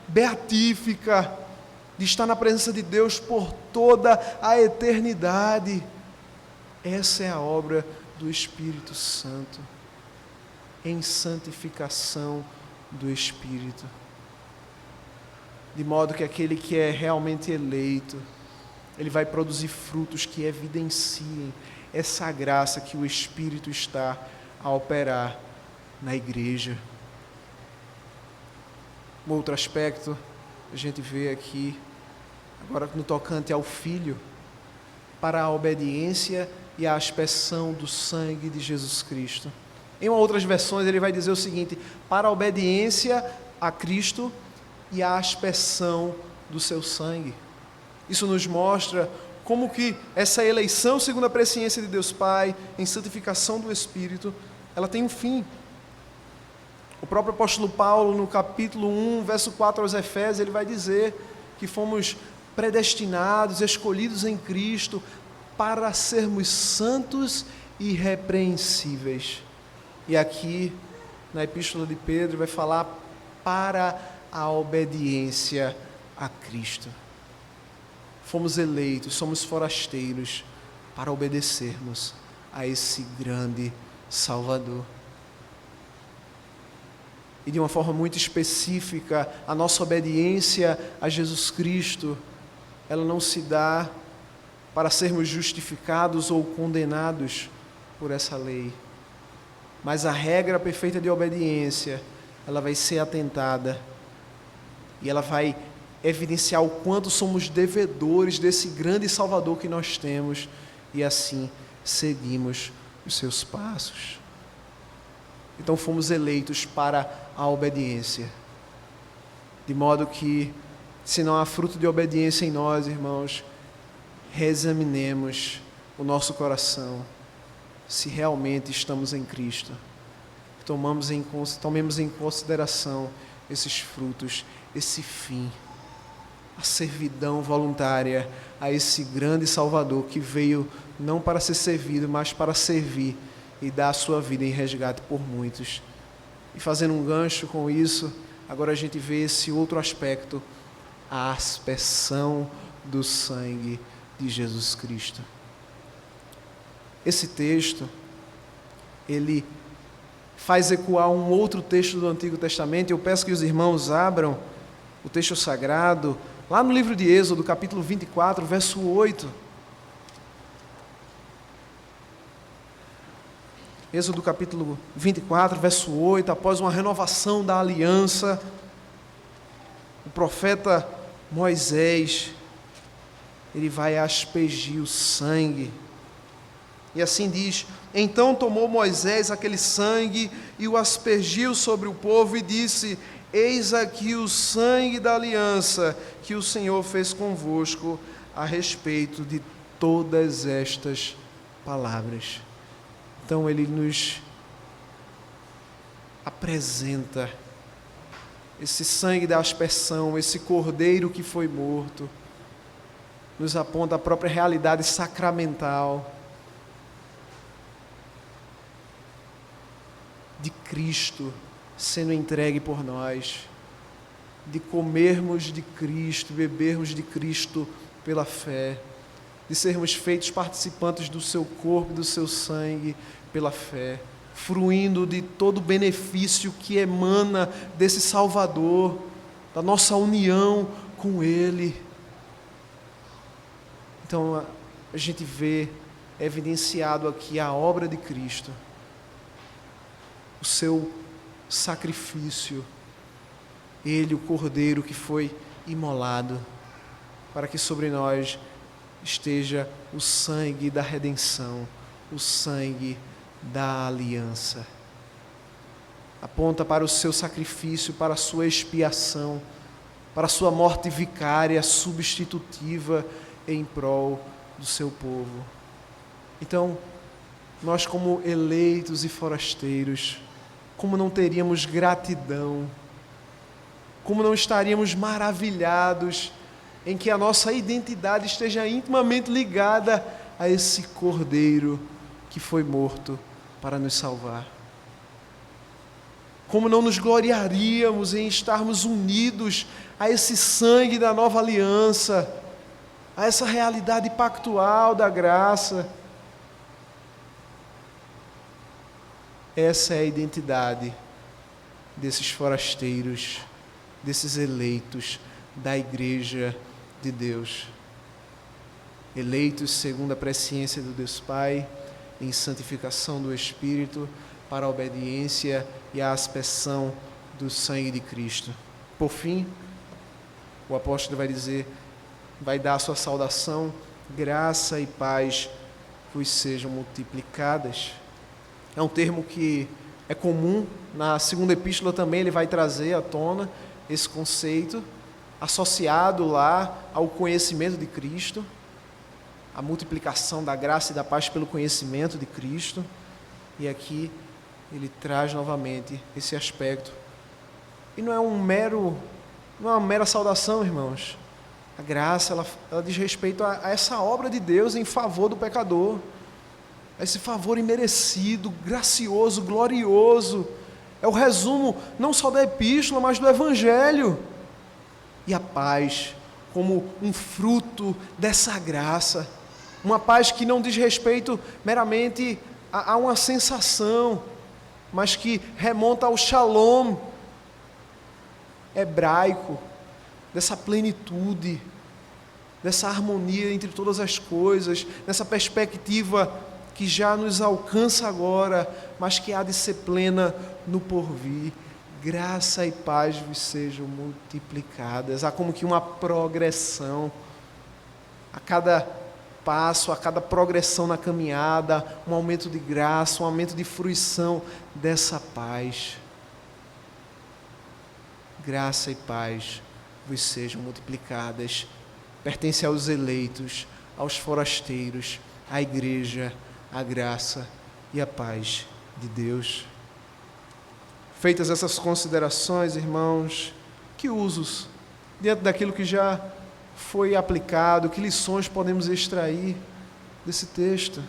beatífica, de estar na presença de Deus por toda a eternidade. Essa é a obra do Espírito Santo, em santificação do Espírito, de modo que aquele que é realmente eleito, ele vai produzir frutos que evidenciem essa graça que o Espírito está a operar na igreja. Um outro aspecto a gente vê aqui, agora no tocante ao Filho, para a obediência e a aspersão do sangue de Jesus Cristo. Em outras versões ele vai dizer o seguinte: para a obediência a Cristo e a aspersão do seu sangue. Isso nos mostra como que essa eleição segundo a presciência de Deus Pai, em santificação do Espírito, ela tem um fim. O próprio apóstolo Paulo, no capítulo 1, verso 4 aos Efésios, ele vai dizer que fomos predestinados, escolhidos em Cristo, para sermos santos e irrepreensíveis. E aqui, na Epístola de Pedro, vai falar para a obediência a Cristo. Fomos eleitos, somos forasteiros para obedecermos a esse grande Salvador. E de uma forma muito específica, a nossa obediência a Jesus Cristo, ela não se dá para sermos justificados ou condenados por essa lei. Mas a regra perfeita de obediência, ela vai ser atentada e ela vai evidenciar o quanto somos devedores desse grande Salvador que nós temos e assim seguimos os seus passos. Então fomos eleitos para a obediência, de modo que, se não há fruto de obediência em nós, irmãos, reexaminemos o nosso coração, se realmente estamos em Cristo. Tomemos em consideração esses frutos, esse fim, a servidão voluntária a esse grande Salvador que veio não para ser servido, mas para servir e dar a sua vida em resgate por muitos. E fazendo um gancho com isso, agora a gente vê esse outro aspecto, a aspersão do sangue de Jesus Cristo. Esse texto, ele faz ecoar um outro texto do Antigo Testamento. Eu peço que os irmãos abram o texto sagrado, lá no livro de Êxodo, capítulo 24, verso 8. Êxodo capítulo 24, verso 8, após uma renovação da aliança, o profeta Moisés, ele vai aspergir o sangue. E assim diz: então tomou Moisés aquele sangue e o aspergiu sobre o povo e disse: eis aqui o sangue da aliança que o Senhor fez convosco a respeito de todas estas palavras. Então ele nos apresenta esse sangue da aspersão, esse cordeiro que foi morto, nos aponta a própria realidade sacramental de Cristo sendo entregue por nós, de comermos de Cristo, bebermos de Cristo pela fé, de sermos feitos participantes do seu corpo, do seu sangue pela fé, fruindo de todo o benefício que emana desse Salvador, da nossa união com Ele. Então a gente vê evidenciado aqui a obra de Cristo, o seu sacrifício, Ele, o Cordeiro que foi imolado, para que sobre nós esteja o sangue da redenção, o sangue da aliança. Aponta para o seu sacrifício, para a sua expiação, para a sua morte vicária, substitutiva em prol do seu povo. Então, nós como eleitos e forasteiros, como não teríamos gratidão, como não estaríamos maravilhados em que a nossa identidade esteja intimamente ligada a esse Cordeiro que foi morto para nos salvar. Como não nos gloriaríamos em estarmos unidos a esse sangue da nova aliança, a essa realidade pactual da graça. Essa é a identidade desses forasteiros, desses eleitos da Igreja de Deus. Eleitos segundo a presciência do Deus Pai, em santificação do Espírito, para a obediência e a aspersão do sangue de Cristo. Por fim, o apóstolo vai dar a sua saudação: graça e paz vos sejam multiplicadas. É um termo que é comum, na segunda epístola também ele vai trazer à tona esse conceito, associado lá ao conhecimento de Cristo, a multiplicação da graça e da paz pelo conhecimento de Cristo. E aqui ele traz novamente esse aspecto. E não é uma mera saudação, irmãos. A graça, ela diz respeito a essa obra de Deus em favor do pecador, a esse favor imerecido, gracioso, glorioso. É o resumo não só da epístola, mas do Evangelho. E a paz como um fruto dessa graça, uma paz que não diz respeito meramente a uma sensação, mas que remonta ao shalom hebraico, dessa plenitude, dessa harmonia entre todas as coisas, dessa perspectiva que já nos alcança agora, mas que há de ser plena no porvir. Graça e paz vos sejam multiplicadas. Há como que uma progressão, a cada passo, a cada progressão na caminhada, um aumento de graça, um aumento de fruição dessa paz. Graça e paz vos sejam multiplicadas. Pertence aos eleitos, aos forasteiros, à igreja, a graça e a paz de Deus. Feitas essas considerações, irmãos, que usos, diante daquilo que já foi aplicado, que lições podemos extrair desse texto?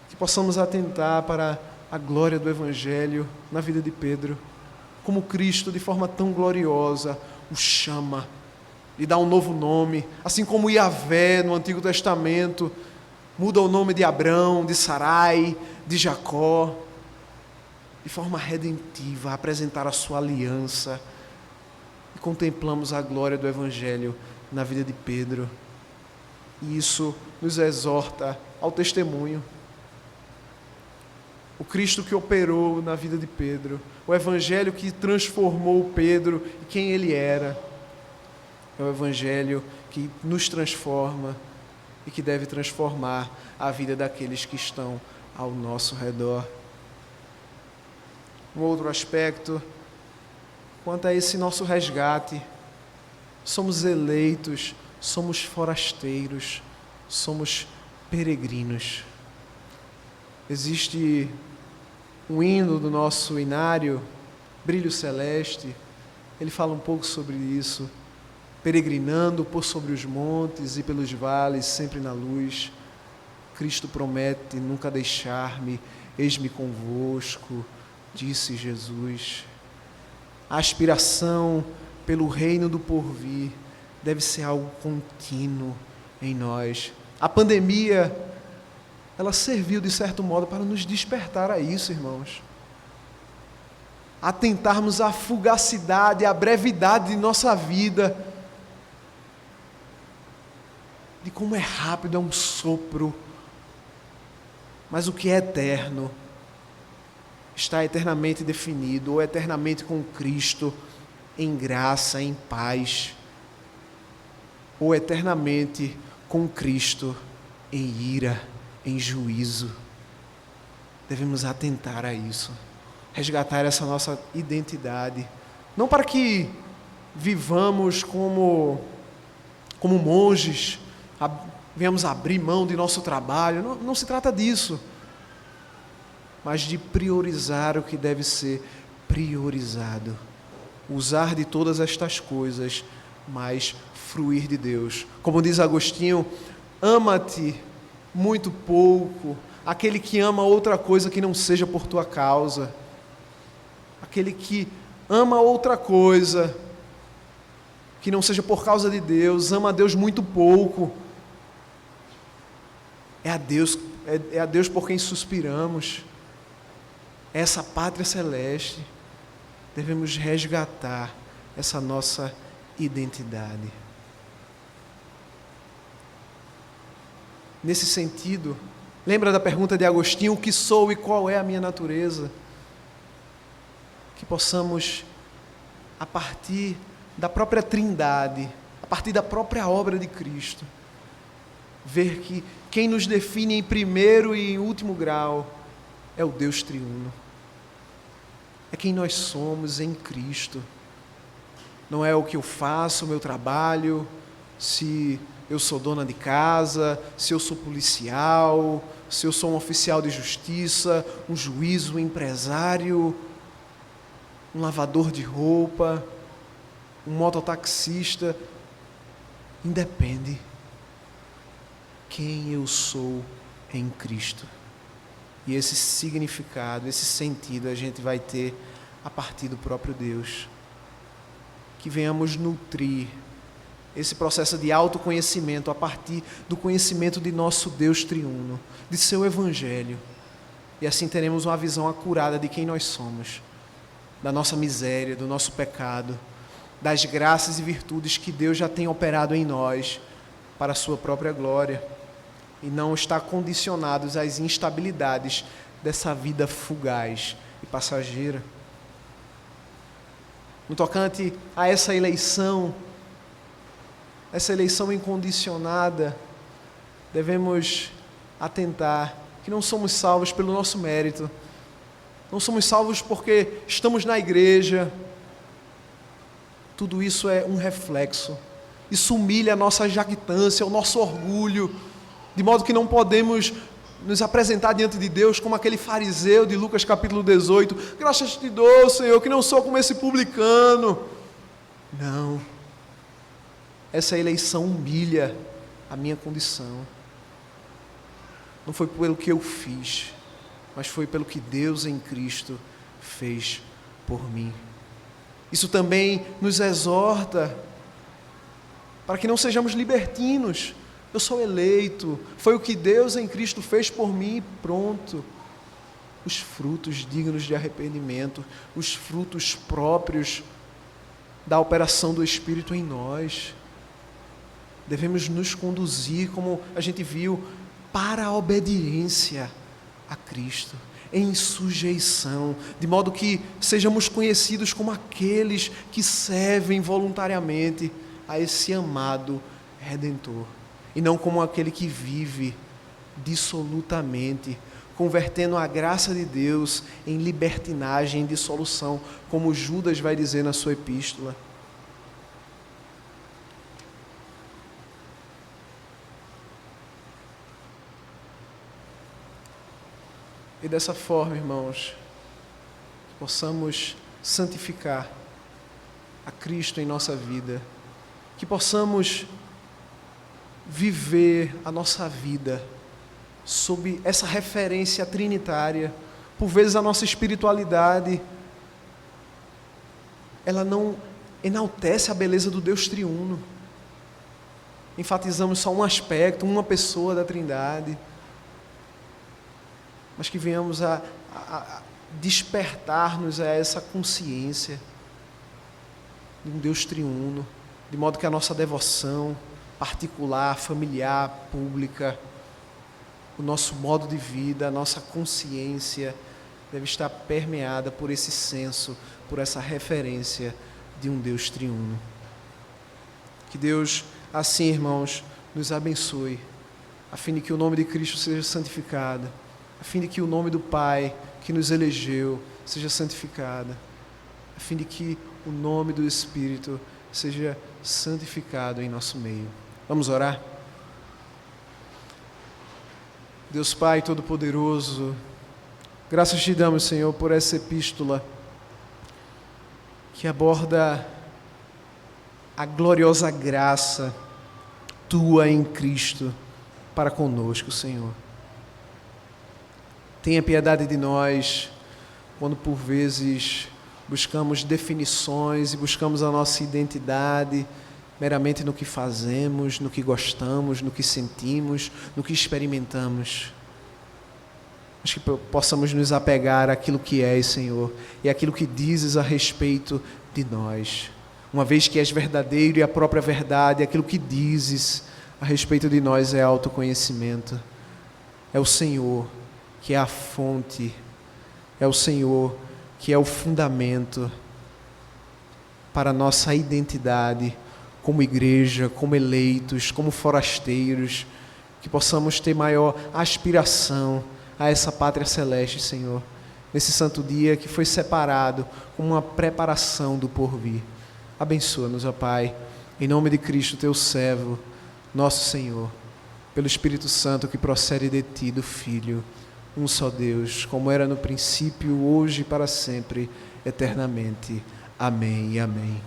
Que possamos atentar para a glória do Evangelho na vida de Pedro, como Cristo, de forma tão gloriosa, o chama, lhe dá um novo nome, assim como Yahvé no Antigo Testamento muda o nome de Abrão, de Sarai, de Jacó, de forma redentiva, a apresentar a sua aliança. E contemplamos a glória do Evangelho na vida de Pedro. E isso nos exorta ao testemunho. O Cristo que operou na vida de Pedro, o Evangelho que transformou Pedro e quem ele era, é o Evangelho que nos transforma e que deve transformar a vida daqueles que estão ao nosso redor. Um outro aspecto, quanto a esse nosso resgate, somos eleitos, somos forasteiros, somos peregrinos. Existe um hino do nosso inário, Brilho Celeste, ele fala um pouco sobre isso. Peregrinando por sobre os montes e pelos vales, sempre na luz, Cristo promete nunca deixar-me, eis-me convosco, disse Jesus. A aspiração pelo reino do porvir deve ser algo contínuo em nós. A pandemia, ela serviu de certo modo para nos despertar a isso, irmãos. Atentarmos à fugacidade, à brevidade de nossa vida, de como é rápido, é um sopro, mas o que é eterno está eternamente definido, ou eternamente com Cristo, em graça, em paz, ou eternamente com Cristo, em ira, em juízo. Devemos atentar a isso, resgatar essa nossa identidade, não para que vivamos como monges, venhamos abrir mão de nosso trabalho, não se trata disso, mas de priorizar o que deve ser priorizado, usar de todas estas coisas, mas fruir de Deus. Como diz Agostinho, ama-te muito pouco, aquele que ama outra coisa que não seja por tua causa, aquele que ama outra coisa que não seja por causa de Deus, ama a Deus muito pouco. É a Deus por quem suspiramos. Essa pátria celeste, devemos resgatar essa nossa identidade. Nesse sentido, lembra da pergunta de Agostinho, o que sou e qual é a minha natureza? Que possamos, a partir da própria Trindade, a partir da própria obra de Cristo, ver que quem nos define em primeiro e em último grau é o Deus triuno. É quem nós somos em Cristo. Não é o que eu faço, o meu trabalho, se eu sou dona de casa, se eu sou policial, se eu sou um oficial de justiça, um juiz, um empresário, um lavador de roupa, um mototaxista. Independe. Quem eu sou em Cristo. E esse significado, esse sentido a gente vai ter a partir do próprio Deus. Que venhamos nutrir esse processo de autoconhecimento a partir do conhecimento de nosso Deus triuno, de seu Evangelho. E assim teremos uma visão acurada de quem nós somos, da nossa miséria, do nosso pecado, das graças e virtudes que Deus já tem operado em nós para a sua própria glória, e não estar condicionados às instabilidades dessa vida fugaz e passageira. No tocante a essa eleição incondicionada, devemos atentar que não somos salvos pelo nosso mérito, não somos salvos porque estamos na igreja. Tudo isso é um reflexo, isso humilha a nossa jactância, o nosso orgulho, de modo que não podemos nos apresentar diante de Deus como aquele fariseu de Lucas capítulo 18, graças te dou, Senhor, que não sou como esse publicano. Não, essa eleição humilha a minha condição, não foi pelo que eu fiz, mas foi pelo que Deus em Cristo fez por mim. Isso também nos exorta para que não sejamos libertinos. Eu sou eleito, foi o que Deus em Cristo fez por mim e pronto. Os frutos dignos de arrependimento, os frutos próprios da operação do Espírito em nós. Devemos nos conduzir, como a gente viu, para a obediência a Cristo, em sujeição, de modo que sejamos conhecidos como aqueles que servem voluntariamente a esse amado Redentor, e não como aquele que vive dissolutamente, convertendo a graça de Deus em libertinagem, em dissolução, como Judas vai dizer na sua epístola. E dessa forma, irmãos, possamos santificar a Cristo em nossa vida, que possamos viver a nossa vida sob essa referência trinitária. Por vezes a nossa espiritualidade, ela não enaltece a beleza do Deus triuno. Enfatizamos só um aspecto, uma pessoa da Trindade, mas que venhamos a despertar-nos a essa consciência de um Deus triuno, de modo que a nossa devoção particular, familiar, pública, o nosso modo de vida, a nossa consciência deve estar permeada por esse senso, por essa referência de um Deus triuno. Que Deus, assim, irmãos, nos abençoe, a fim de que o nome de Cristo seja santificado, a fim de que o nome do Pai que nos elegeu seja santificado, a fim de que o nome do Espírito seja santificado em nosso meio. Vamos orar? Deus Pai Todo-Poderoso, graças te damos, Senhor, por essa epístola que aborda a gloriosa graça Tua em Cristo para conosco, Senhor. Tenha piedade de nós quando por vezes buscamos definições e buscamos a nossa identidade meramente no que fazemos, no que gostamos, no que sentimos, no que experimentamos. Mas que possamos nos apegar àquilo que és, Senhor, e àquilo que dizes a respeito de nós. Uma vez que és verdadeiro e a própria verdade, aquilo que dizes a respeito de nós é autoconhecimento. É o Senhor que é a fonte, é o Senhor que é o fundamento para a nossa identidade como igreja, como eleitos, como forasteiros, que possamos ter maior aspiração a essa pátria celeste, Senhor, nesse santo dia que foi separado como uma preparação do porvir. Abençoa-nos, ó Pai, em nome de Cristo, teu servo, nosso Senhor, pelo Espírito Santo que procede de ti, do Filho, um só Deus, como era no princípio, hoje e para sempre, eternamente. Amém e amém.